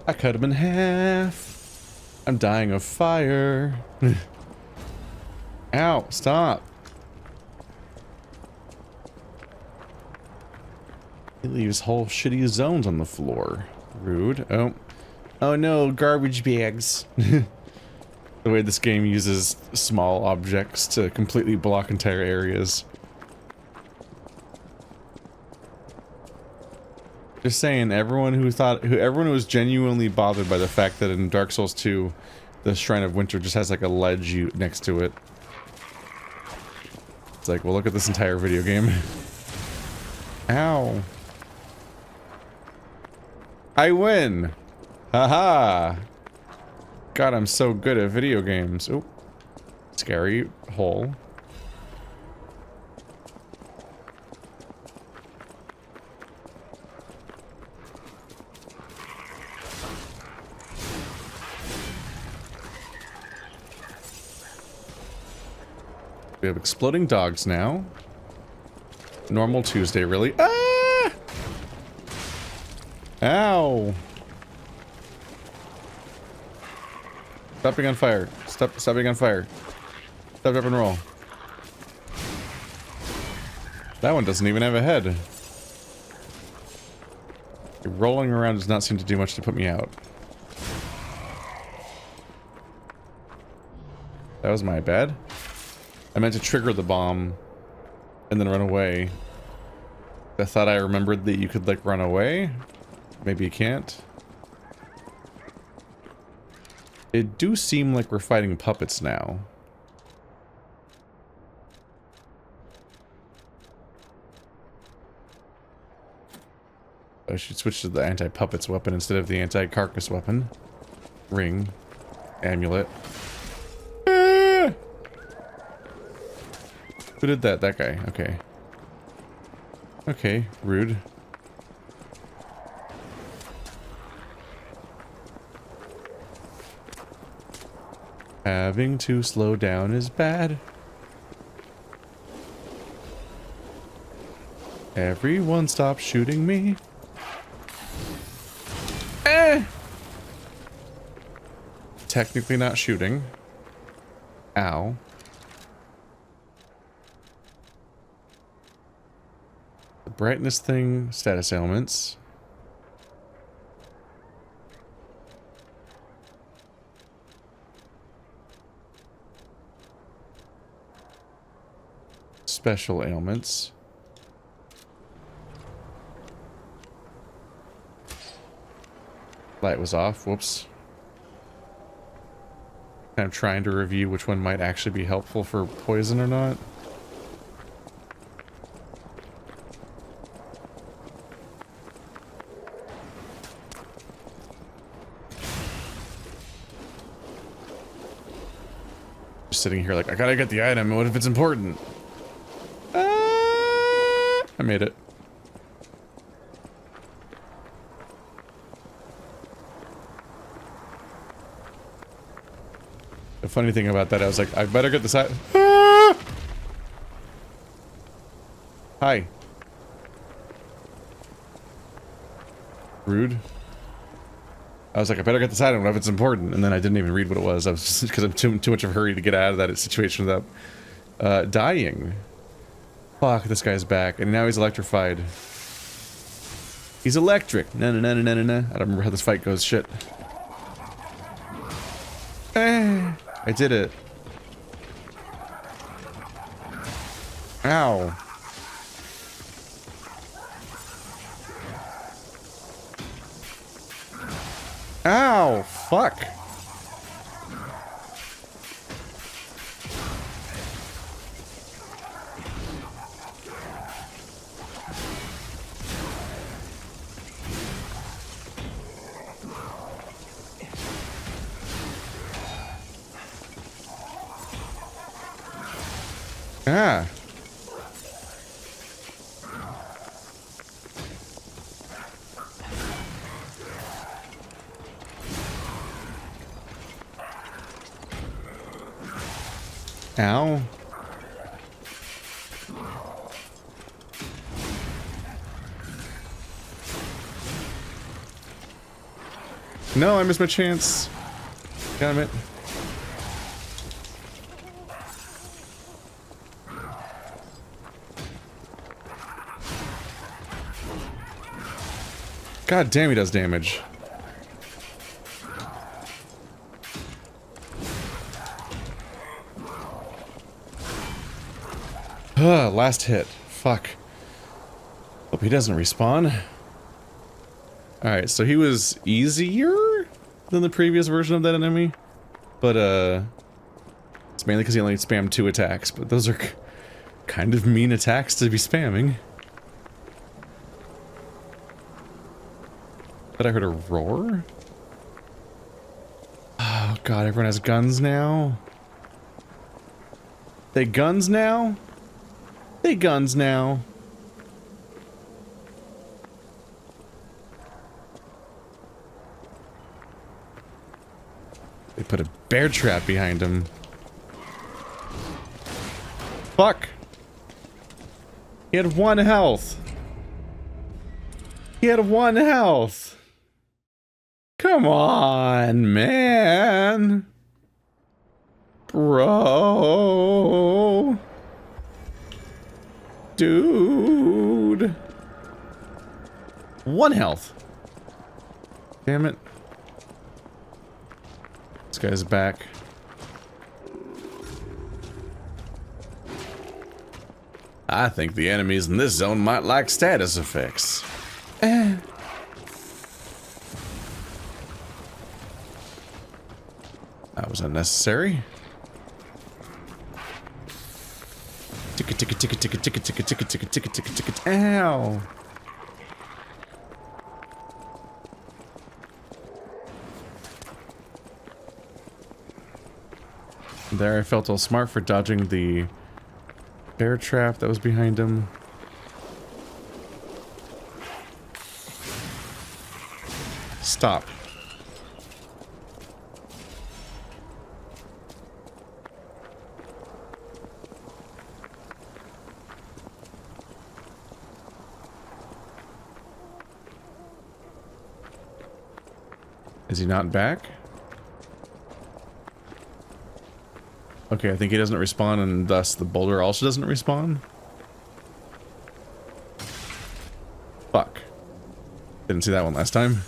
I cut him in half. I'm dying of fire. Ow, stop. He leaves whole shitty zones on the floor. Rude. Oh no, garbage bags. The way this game uses small objects to completely block entire areas. Just saying, everyone who was genuinely bothered by the fact that in Dark Souls 2, the Shrine of Winter just has like a ledge next to it. It's like, well, look at this entire video game. Ow. I win! Haha! God, I'm so good at video games. Oh. Scary hole. We have exploding dogs now. Normal Tuesday, really? Ah! Ow! Stop being on fire. Stop being on fire. Stop, up and roll. That one doesn't even have a head. Rolling around does not seem to do much to put me out. That was my bad. I meant to trigger the bomb and then run away. I thought I remembered that you could, like, run away. Maybe you can't. It do seem like we're fighting puppets now. I should switch to the anti-puppets weapon instead of the anti-carcass weapon. Ring. Amulet. Ah! Who did that? That guy. Okay. Okay, rude. Having to slow down is bad. Everyone stop shooting me. Eh! Technically not shooting. Ow. The brightness thing, status ailments. Special ailments. Light was off. Whoops. I'm trying to review which one might actually be helpful for poison or not. Just sitting here like, I gotta get the item. What if it's important? I made it. The funny thing about that, I was like, I better get this item. Ah! Hi. Rude. I was like, I better get this item if it's important, and then I didn't even read what it was. I was just because I'm too much of a hurry to get out of that situation without dying. Fuck, this guy's back, and now he's electrified. He's electric. No. I don't remember how this fight goes. Shit. I did it. Ow. Ow, fuck. Ah. Ow. No, I missed my chance. Damn it. God damn, he does damage. Last hit. Fuck. Hope he doesn't respawn. Alright, so he was easier than the previous version of that enemy. But, it's mainly because he only spammed 2 attacks, but those are kind of mean attacks to be spamming. But I heard a roar? Oh god, everyone has guns now? They guns now? They guns now. They put a bear trap behind him. Fuck! He had 1 health. He had 1 health. Come on, man. Bro. Dude. 1 health. Damn it. This guy's back. I think the enemies in this zone might like status effects. That was unnecessary. Ticket, ticket, ticket, ticket, ticket, ticket, ticket, ticket, ticket, ticket, ticket. Ow! There, I felt all smart for dodging the bear trap that was behind him. Stop. Is he not back? Okay, I think he doesn't respawn, and thus the boulder also doesn't respawn. Fuck. Didn't see that one last time.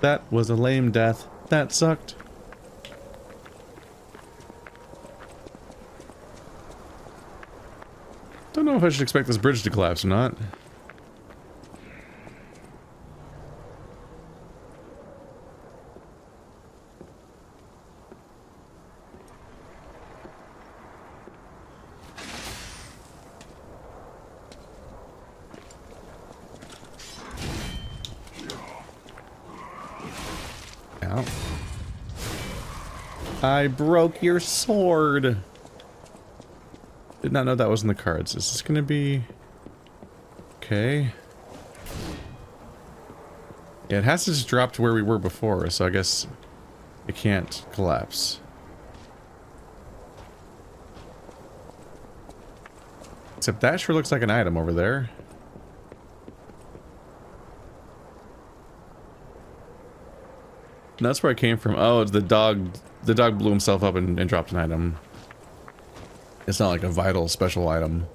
That was a lame death. That sucked. Don't know if I should expect this bridge to collapse or not. Ow. I broke your sword. Did not know that was in the cards. Is this gonna be okay? Yeah, it has to just drop to where we were before, so I guess it can't collapse. Except that sure looks like an item over there. And that's where I came from. Oh, it's the dog. The dog blew himself up and dropped an item. It's not like a vital special item.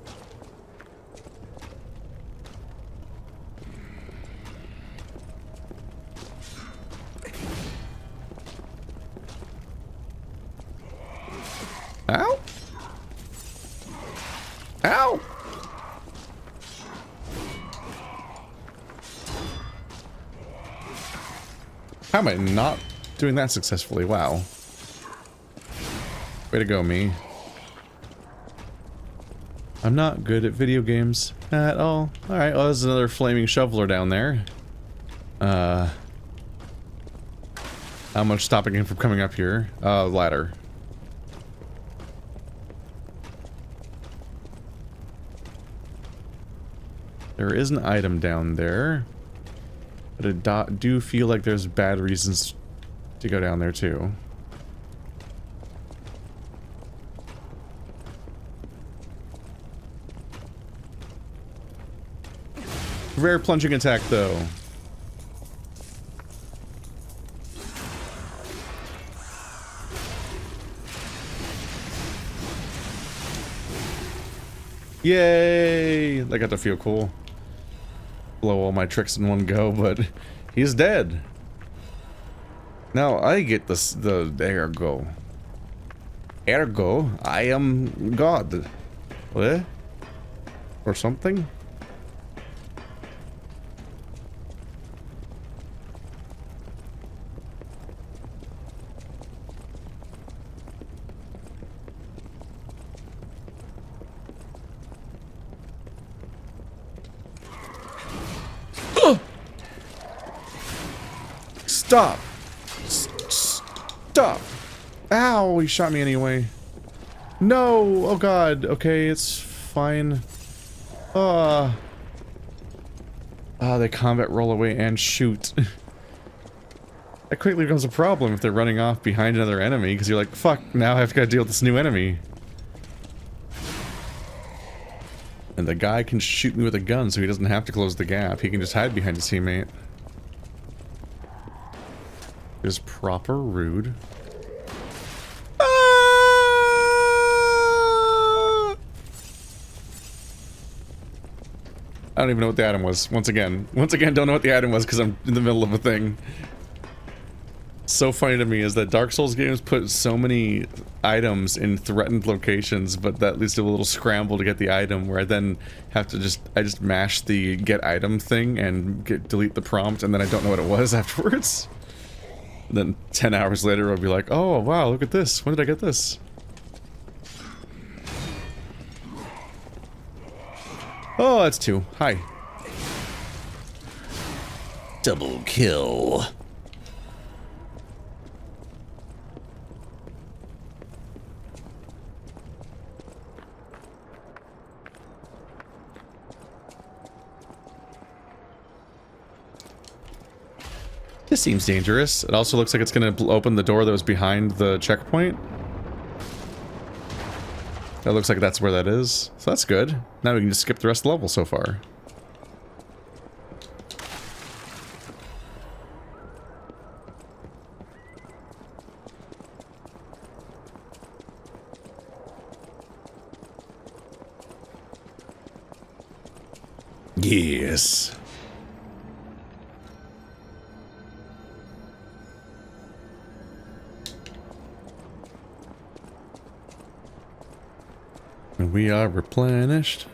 Ow! Ow! How am I not doing that successfully? Wow. Way to go, me. I'm not good at video games at all. Alright, well, there's another flaming shoveler down there. How much stopping him from coming up here? Ladder. There is an item down there. But I do feel like there's bad reasons to go down there too. Rare plunging attack though. Yay! That got to feel cool. Blow all my tricks in one go, but he's dead. Now I get the ergo. Ergo, I am God. What? Or something? Stop! Stop! Ow! He shot me anyway. No! Oh god. Okay, it's fine. They combat roll away and shoot. That quickly becomes a problem if they're running off behind another enemy, because you're like, fuck, now I've got to deal with this new enemy. And the guy can shoot me with a gun, so he doesn't have to close the gap. He can just hide behind his teammate. Is proper rude. don't even know what the item was. Once again, don't know what the item was because I'm in the middle of a thing. So funny to me is that Dark Souls games put so many items in threatened locations, but that leads to a little scramble to get the item where I then have to just mash the get item thing and delete the prompt, and then I don't know what it was afterwards. And then 10 hours later I'll be like, oh wow, look at this. When did I get this? Oh, that's 2. Hi. Double kill. This seems dangerous. It also looks like it's going to open the door that was behind the checkpoint. That looks like that's where that is. So that's good. Now we can just skip the rest of the level so far. Yes. And we are replenished.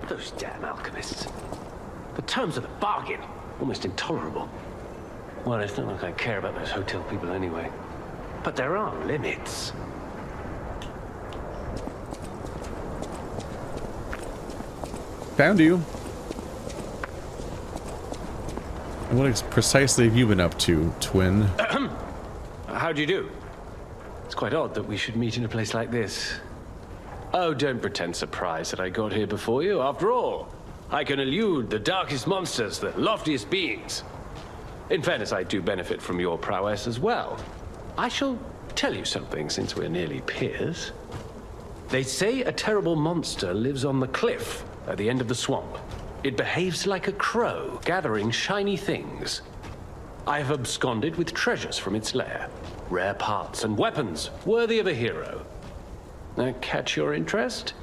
Those damn alchemists. The terms of the bargain, almost intolerable. Well, it's not like I care about those hotel people anyway. But there are limits. Found you. What precisely have you been up to, twin? How do you do? It's quite odd that we should meet in a place like this. Oh, don't pretend surprised that I got here before you. After all, I can elude the darkest monsters, the loftiest beings. In fairness, I do benefit from your prowess as well. I shall tell you something since we're nearly peers. They say a terrible monster lives on the cliff at the end of the swamp. It behaves like a crow, gathering shiny things. I have absconded with treasures from its lair. Rare parts and weapons, worthy of a hero. That catch your interest?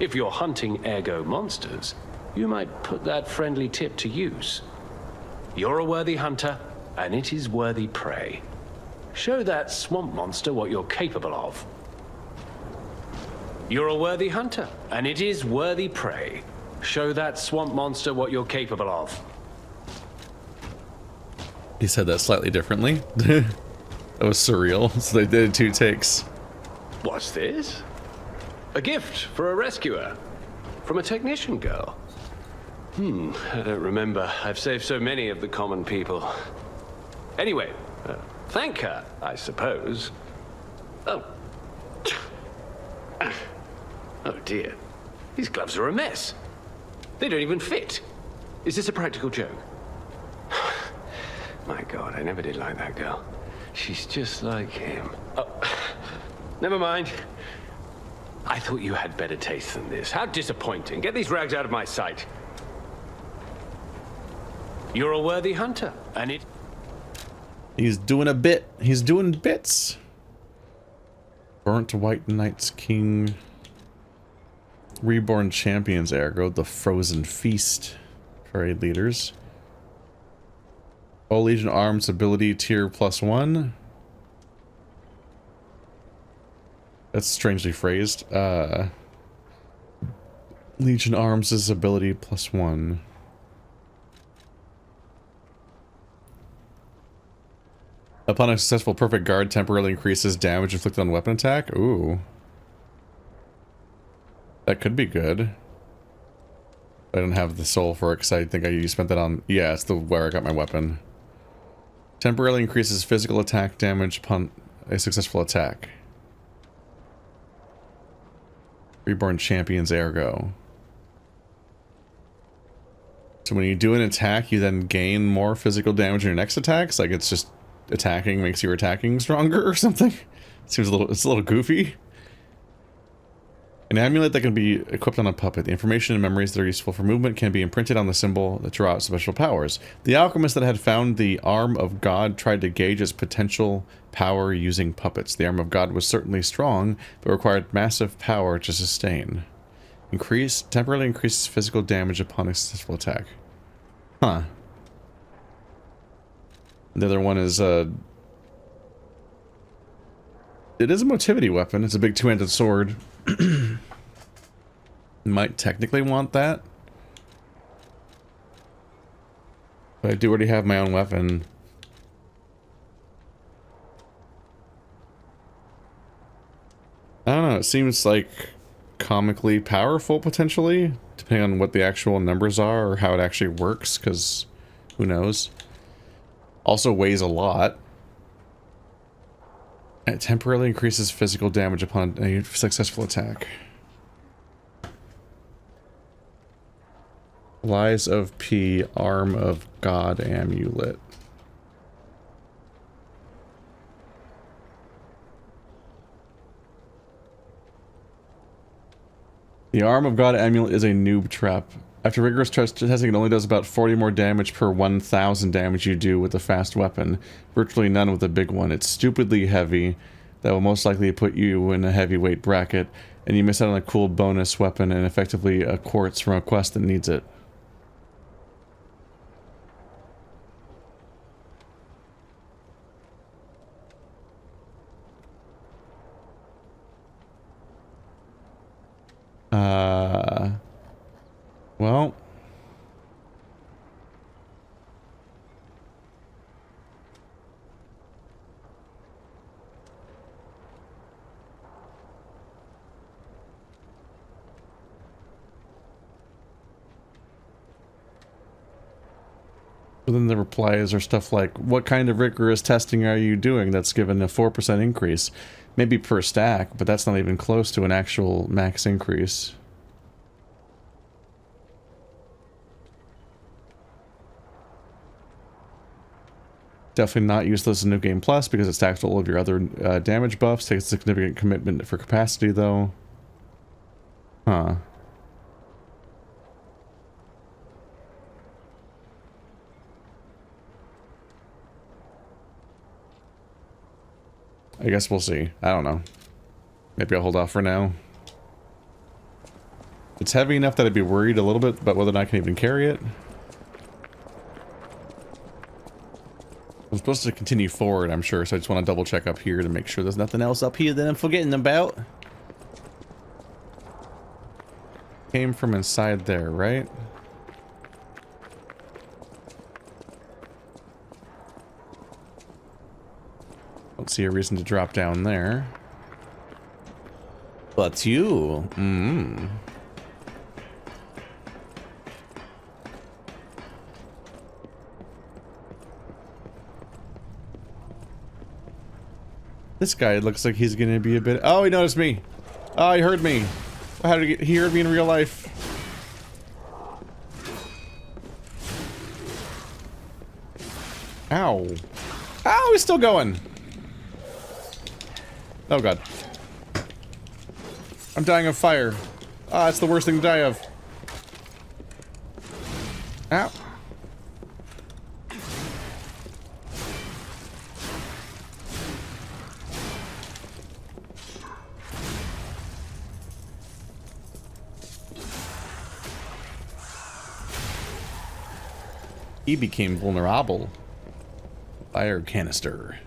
If you're hunting ergo monsters, you might put that friendly tip to use. You're a worthy hunter, and it is worthy prey. Show that swamp monster what you're capable of. You're a worthy hunter, and it is worthy prey. Show that swamp monster what you're capable of. He said that slightly differently. That was surreal. So they did 2 takes. What's this? A gift for a rescuer. From a technician girl. I don't remember. I've saved so many of the common people. Anyway, thank her, I suppose. Oh. Oh dear. These gloves are a mess. They don't even fit. Is this a practical joke? My God, I never did like that girl. She's just like him. Oh, never mind. I thought you had better taste than this. How disappointing. Get these rags out of my sight. You're a worthy hunter, and it... He's doing a bit. He's doing bits. Burnt White Knights King. Reborn Champions Ergo. The Frozen Feast. Parade leaders. All Legion Arms ability tier +1. That's strangely phrased. Legion Arms' ability +1. Upon a successful perfect guard, temporarily increases damage inflicted on weapon attack. Ooh. That could be good. I don't have the soul for it because I think I spent that on... Yeah, it's where I got my weapon. Temporarily increases physical attack damage upon a successful attack. Reborn Champions Ergo. So when you do an attack, you then gain more physical damage in your next attacks? Like it's just attacking makes your attacking stronger or something? Seems a little... It's a little goofy. An amulet that can be equipped on a puppet. The information and memories that are useful for movement can be imprinted on the symbol that draw out special powers. The alchemist that had found the Arm of God tried to gauge its potential power using puppets. The Arm of God was certainly strong, but required massive power to sustain. Temporarily increases physical damage upon a successful attack. Huh. The other one is it is a motivity weapon. It's a big two-handed sword. Might technically want that. But I do already have my own weapon. I don't know, it seems like comically powerful potentially, depending on what the actual numbers are or how it actually works, because who knows. Also weighs a lot. And it temporarily increases physical damage upon a successful attack. Lies of P, Arm of God amulet. The Arm of God amulet is a noob trap. After rigorous testing, it only does about 40 more damage per 1,000 damage you do with a fast weapon. Virtually none with a big one. It's stupidly heavy. That will most likely put you in a heavyweight bracket, and you miss out on a cool bonus weapon and effectively a quartz from a quest that needs it. Well. But then the replies are stuff like, what kind of rigorous testing are you doing that's given a 4% increase? Maybe per stack, but that's not even close to an actual max increase. Definitely not useless in New Game Plus because it stacks all of your other damage buffs. Takes a significant commitment for capacity though. Huh. I guess we'll see. I don't know. Maybe I'll hold off for now. It's heavy enough that I'd be worried a little bit about whether or not I can even carry it. I'm supposed to continue forward, I'm sure, so I just want to double check up here to make sure there's nothing else up here that I'm forgetting about. Came from inside there, right? Don't see a reason to drop down there. But you, This guy looks like he's gonna be a bit. Oh, he noticed me. Oh, he heard me. How did he hear me in real life? Ow. Ow, he's still going. Oh god. I'm dying of fire. Ah, that's the worst thing to die of. Ow. He became vulnerable. Fire canister.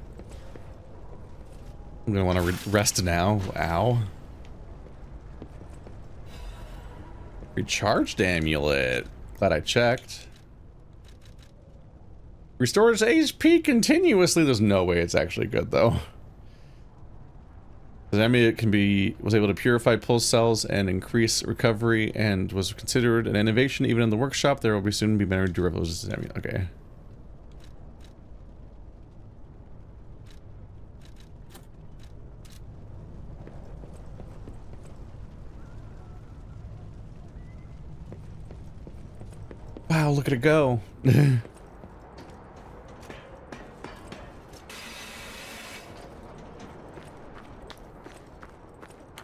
I'm gonna want to rest now. Ow. Recharged amulet. Glad I checked. Restores HP continuously. There's no way it's actually good though. The amulet was able to purify pulse cells and increase recovery, and was considered an innovation even in the workshop. There will soon be better derivatives of this amulet. Okay. Wow, look at it go.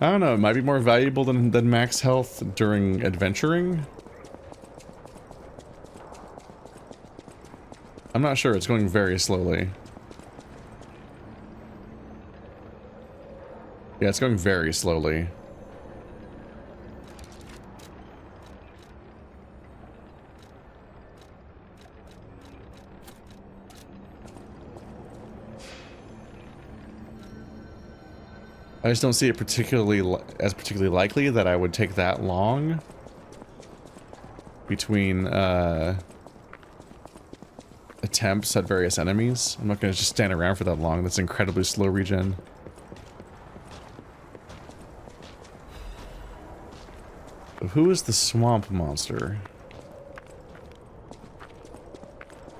I don't know, it might be more valuable than max health during adventuring. I'm not sure, it's going very slowly. Yeah, it's going very slowly. I just don't see it particularly likely that I would take that long between attempts at various enemies. I'm not going to just stand around for that long. That's incredibly slow regen. Who is the swamp monster?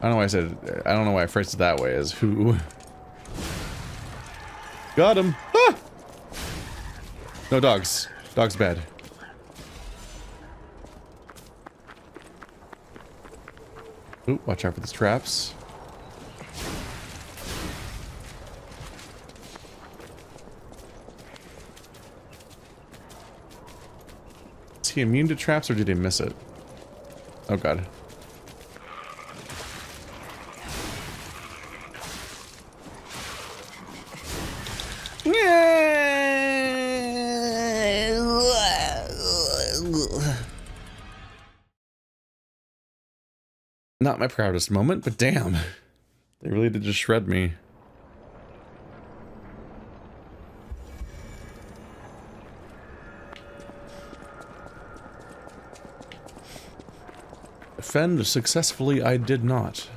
I don't know why I said, I don't know why I phrased it that way, as who. Got him! Ah! No dogs. Dog's bad. Ooh, watch out for these traps. Is he immune to traps or did he miss it? Oh god. Not my proudest moment, but damn. They really did just shred me. Defend successfully, I did not.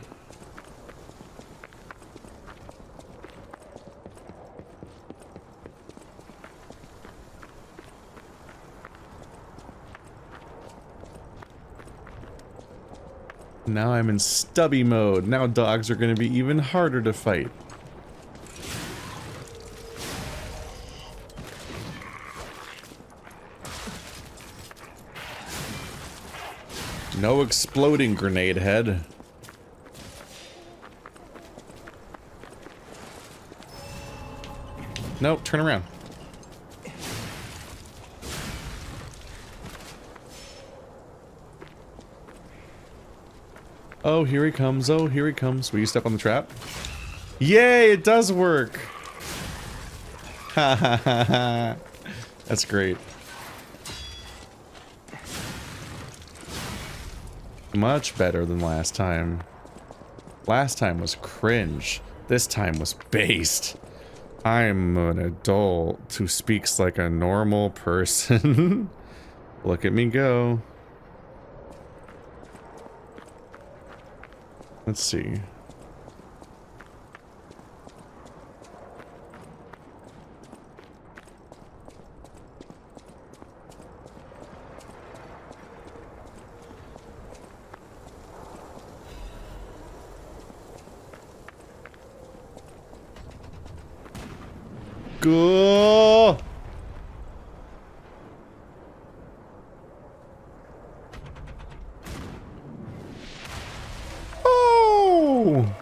Now I'm in stubby mode. Now dogs are going to be even harder to fight. No exploding grenade head. Nope, turn around. Oh, here he comes. Oh, here he comes. Will you step on the trap? Yay, it does work. Ha ha ha ha. That's great. Much better than last time. Last time was cringe. This time was based. I'm an adult who speaks like a normal person. Look at me go. Let's see. Go! Oh!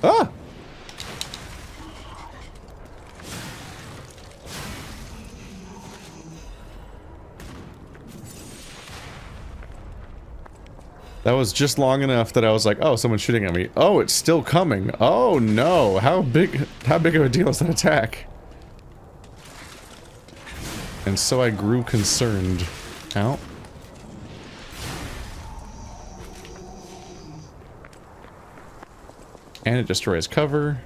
Ah! That was just long enough that I was like, oh, someone's shooting at me. Oh, it's still coming. Oh no, how big of a deal is that attack? And so I grew concerned. Ow. And it destroys cover.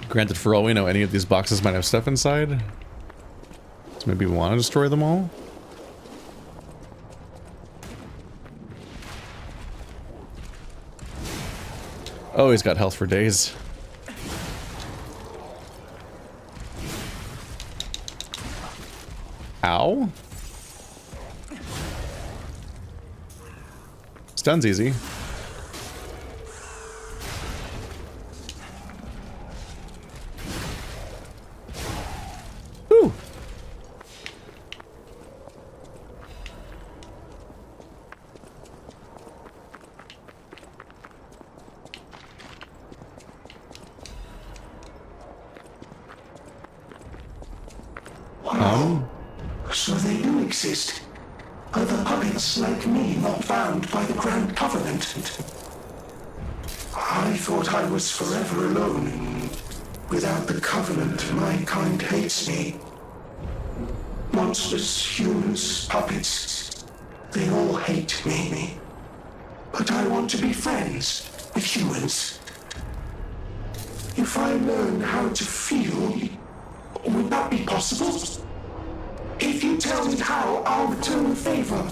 Granted, for all we know, any of these boxes might have stuff inside. So maybe we want to destroy them all? Oh, he's got health for days. Ow. Stun's easy. So they do exist. Other puppets like me not bound by the Grand Covenant. I thought I was forever alone. Without the Covenant, my kind hates me. Monsters, humans, puppets, they all hate me. But I want to be friends with humans. If I learn how to feel, would that be possible? If you tell me how, I'll return the favor.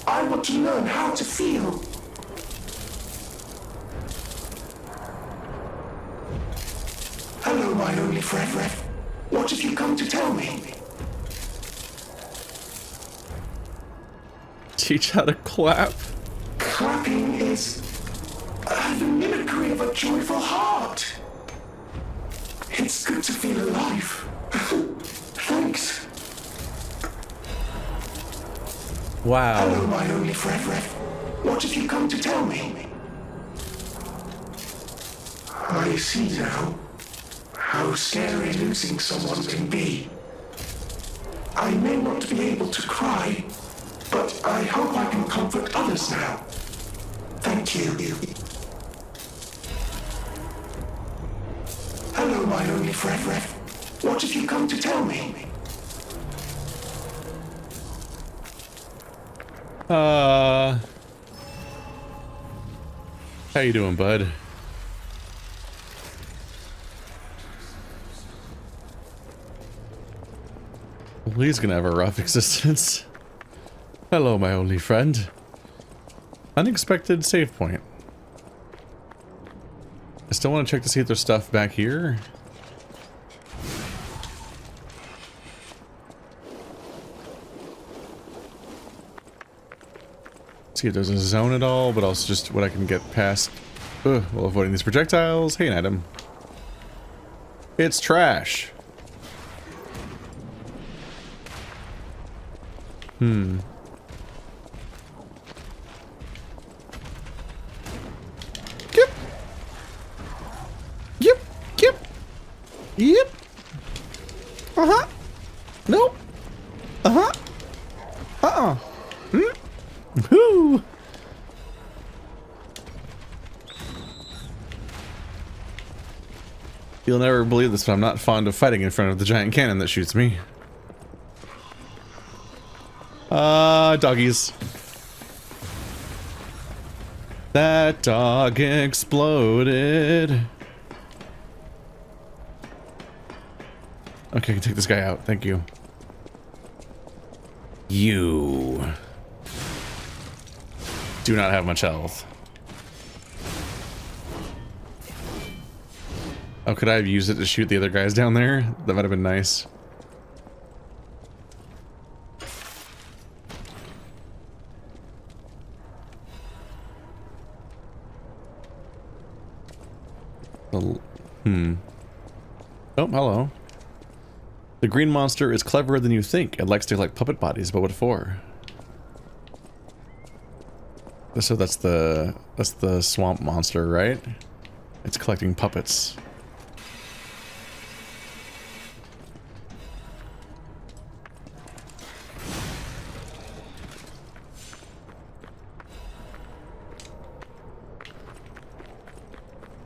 I want to learn how to feel. Hello, my only friend. What have you come to tell me? Teach how to clap. Clapping is the mimicry of a joyful heart. It's good to feel alive. Thanks. Wow. Hello, my only friend. What have you come to tell me? I see now how scary losing someone can be. I may not be able to cry, but I hope I can comfort others now. Thank you. Hello, my only friend. What have you come to tell me? How you doing, bud? Well, he's gonna have a rough existence. Hello, my only friend. Unexpected save point. I still want to check to see if there's stuff back here. See if there's a zone at all, but also just what I can get past while avoiding these projectiles. Hey, an item. It's trash. Yep. Uh-huh. Nope. Uh-huh. Uh-uh. Woo. You'll never believe this, but I'm not fond of fighting in front of the giant cannon that shoots me. Doggies. That dog exploded. Okay, I can take this guy out. Thank you. You do not have much health. Oh, could I have used it to shoot the other guys down there? That might have been nice. Oh, hello. The green monster is cleverer than you think. It likes to collect puppet bodies, but what for? So that's the swamp monster, right? It's collecting puppets.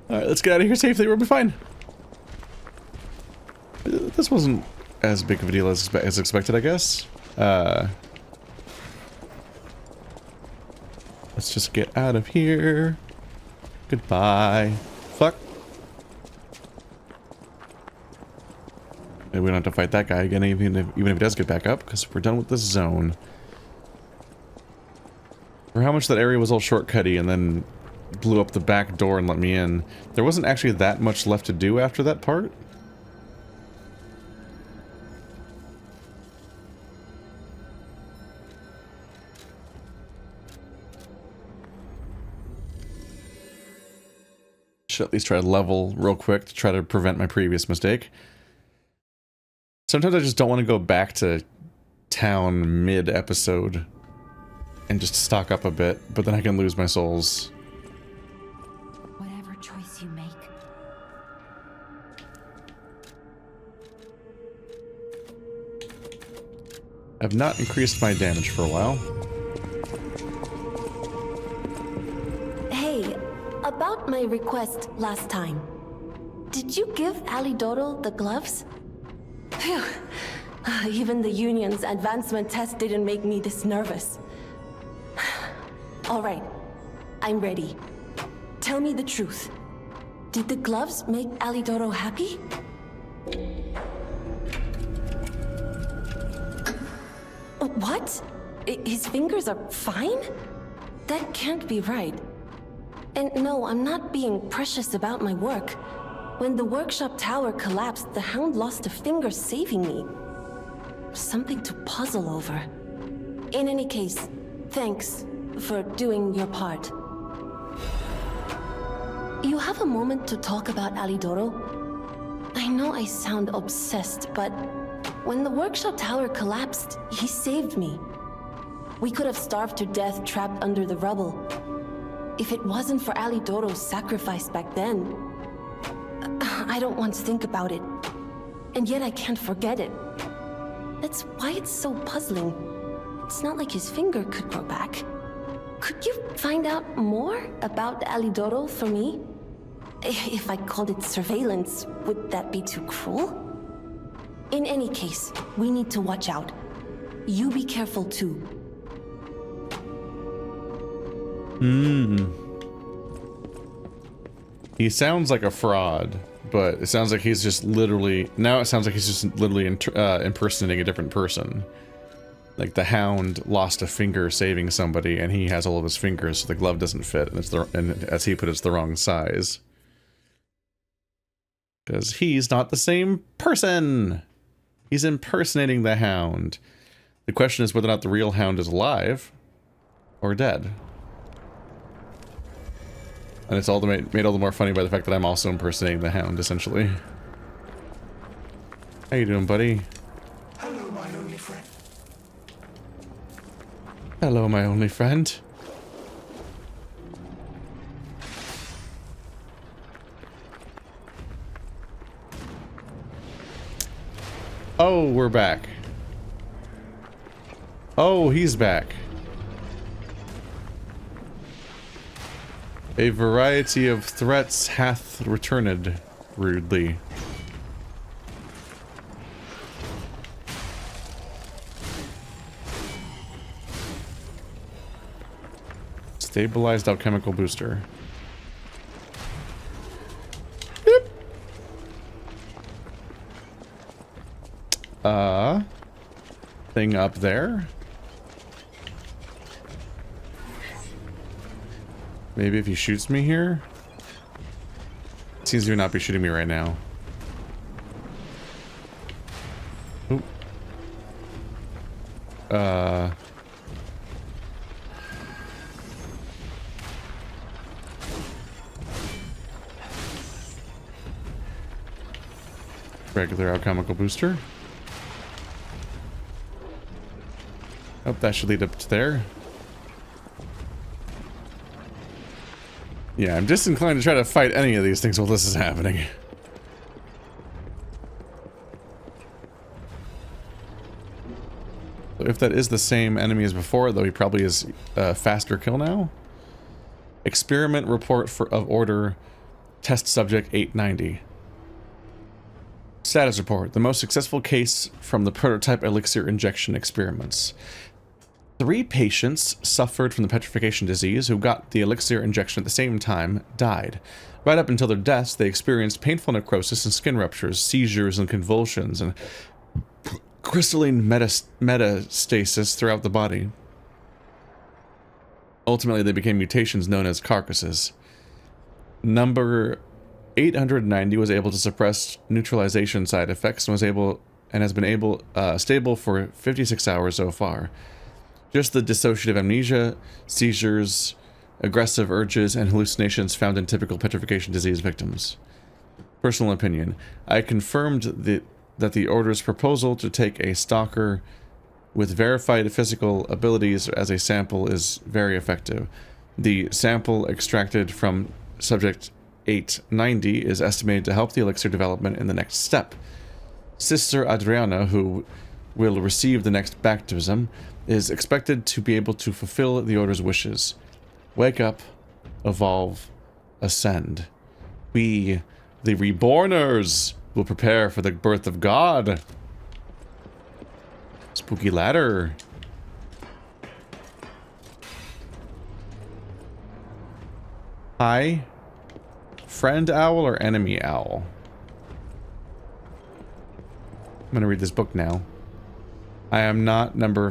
Alright, let's get out of here safely. We'll be fine. This wasn't as big of a deal as expected, I guess. Let's just get out of here. Goodbye. Fuck. Maybe we don't have to fight that guy again, even if he does get back up, because we're done with this zone. For how much that area was all shortcutty and then blew up the back door and let me in, there wasn't actually that much left to do after that part. Should at least try to level real quick to try to prevent my previous mistake. Sometimes I just don't want to go back to town mid-episode and just stock up a bit, but then I can lose my souls. Whatever choice you make. I've not increased my damage for a while. Hey, about my request last time. Did you give Alidoro the gloves? Phew. Even the Union's advancement test didn't make me this nervous. All right, I'm ready. Tell me the truth. Did the gloves make Alidoro happy? What? His fingers are fine? That can't be right. And no, I'm not being precious about my work. When the workshop tower collapsed, the Hound lost a finger saving me. Something to puzzle over. In any case, thanks for doing your part. You have a moment to talk about Alidoro? I know I sound obsessed, but when the workshop tower collapsed, he saved me. We could have starved to death trapped under the rubble. If it wasn't for Alidoro's sacrifice back then, I don't want to think about it. And yet I can't forget it. That's why it's so puzzling. It's not like his finger could grow back. Could you find out more about Alidoro for me? If I called it surveillance, would that be too cruel? In any case, we need to watch out. You be careful too. He sounds like a fraud, but it sounds like he's just literally... Now it sounds like he's just literally impersonating a different person. Like the Hound lost a finger saving somebody, and he has all of his fingers, so the glove doesn't fit, and it's and as he put it, it's the wrong size. Because he's not the same person! He's impersonating the Hound. The question is whether or not the real Hound is alive or dead. And it's all made all the more funny by the fact that I'm also impersonating the Hound, essentially. How you doing, buddy? Hello, my only friend. Hello, my only friend. Oh, we're back. Oh, he's back. A variety of threats hath returned rudely. Stabilized alchemical booster. Beep. Thing up there. Maybe if he shoots me here? Seems to not be shooting me right now. Oop. Regular alchemical booster. Oh, that should lead up to there. Yeah, I'm disinclined to try to fight any of these things while this is happening. So if that is the same enemy as before, though he probably is a faster kill now. Experiment report of order test subject 890. Status report. The most successful case from the prototype elixir injection experiments. 3 patients suffered from the petrification disease who got the elixir injection at the same time died. Right up until their deaths, they experienced painful necrosis and skin ruptures, seizures and convulsions, and crystalline metastasis throughout the body. Ultimately, they became mutations known as carcasses. Number 890 was able to suppress neutralization side effects and has been stable for 56 hours so far. Just the dissociative amnesia, seizures, aggressive urges, and hallucinations found in typical petrification disease victims. Personal opinion. I confirmed that the Order's proposal to take a stalker with verified physical abilities as a sample is very effective. The sample extracted from subject 890 is estimated to help the elixir development in the next step. Sister Adriana, who will receive the next baptism is expected to be able to fulfill the Order's wishes. Wake up, evolve, ascend. We, the Reborners, will prepare for the birth of God. Spooky ladder. Hi. Friend owl or enemy owl? I'm gonna read this book now. I am not number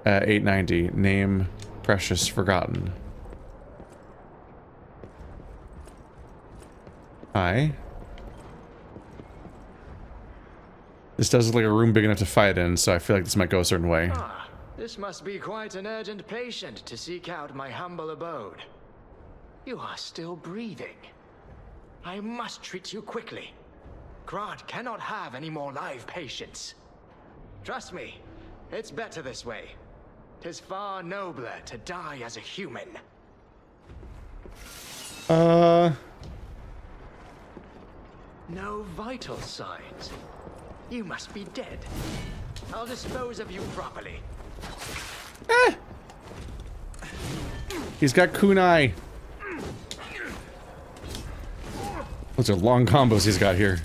890. Name precious forgotten. Hi. This does look like a room big enough to fight in, so I feel like this might go a certain way. Ah, this must be quite an urgent patient to seek out my humble abode. You are still breathing. I must treat you quickly. Krat cannot have any more live patients. Trust me, it's better this way. 'Tis far nobler to die as a human. No vital signs. You must be dead. I'll dispose of you properly. He's got kunai. Those are long combos he's got here.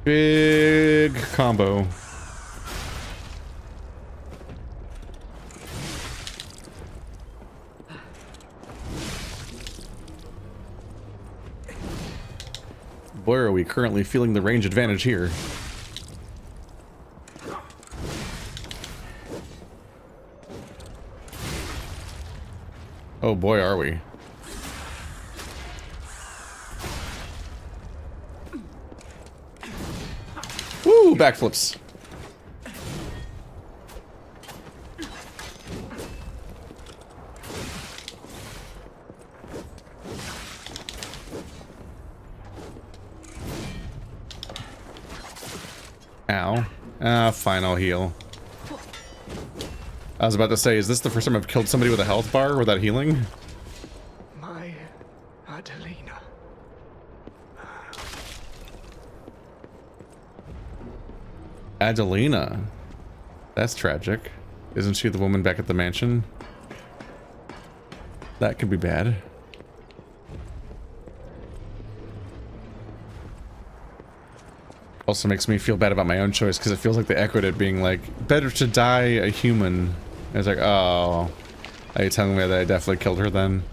Big combo. Boy, are we currently feeling the range advantage here. Oh boy, are we. Woo, backflips. Ow. Ah, fine, I'll heal. I was about to say, is this the first time I've killed somebody with a health bar without healing? My Adelina. Adelina. That's tragic. Isn't she the woman back at the mansion? That could be bad. Also makes me feel bad about my own choice because it feels like they echoed it being like, better to die a human. I was like, oh, are you telling me that I definitely killed her then?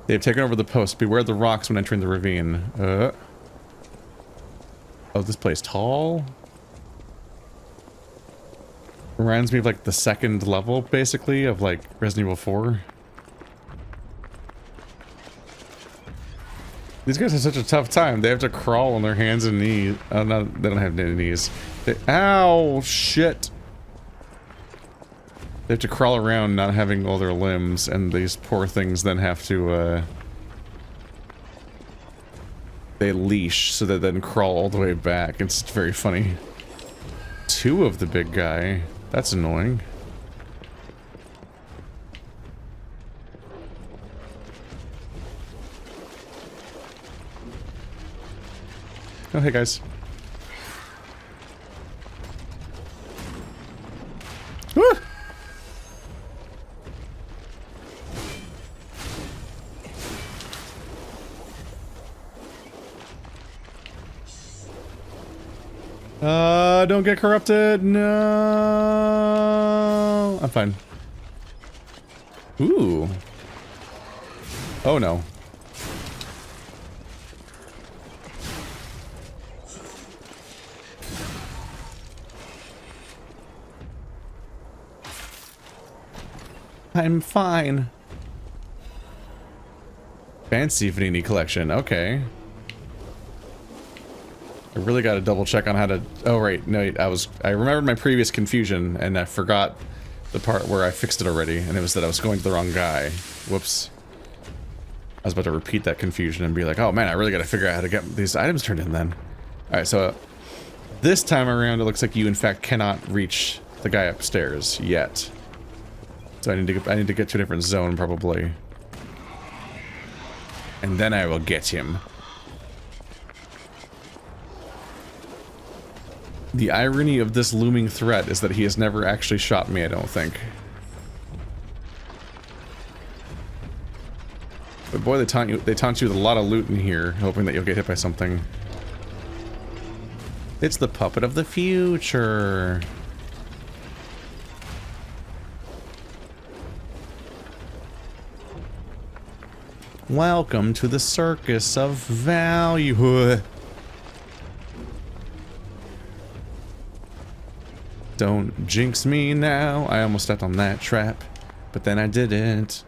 They've taken over the post. Beware the rocks when entering the ravine. Oh, this place tall? Reminds me of like the second level, basically, of like Resident Evil 4. These guys have such a tough time. They have to crawl on their hands and knees. Oh, no, they don't have any knees. Ow, shit. They have to crawl around not having all their limbs, and these poor things then have to, they leash so they then crawl all the way back. It's very funny. Two of the big guy. That's annoying. Oh, hey guys. Woo! Don't get corrupted. No. I'm fine. Ooh. Oh no. I'm fine. Fancy Vanini collection. Okay. I really got to double check on how to. Oh right, no, I remembered my previous confusion and I forgot the part where I fixed it already, and it was that I was going to the wrong guy. Whoops. I was about to repeat that confusion and be like, oh man, I really gotta figure out how to get these items turned in then. Alright, so this time around it looks like you in fact cannot reach the guy upstairs yet. So I need to get to a different zone probably. And then I will get him. The irony of this looming threat is that he has never actually shot me, I don't think. But boy, they taunt you with a lot of loot in here, hoping that you'll get hit by something. It's the puppet of the future. Welcome to the circus of value. Don't jinx me now. I almost stepped on that trap, but then I didn't.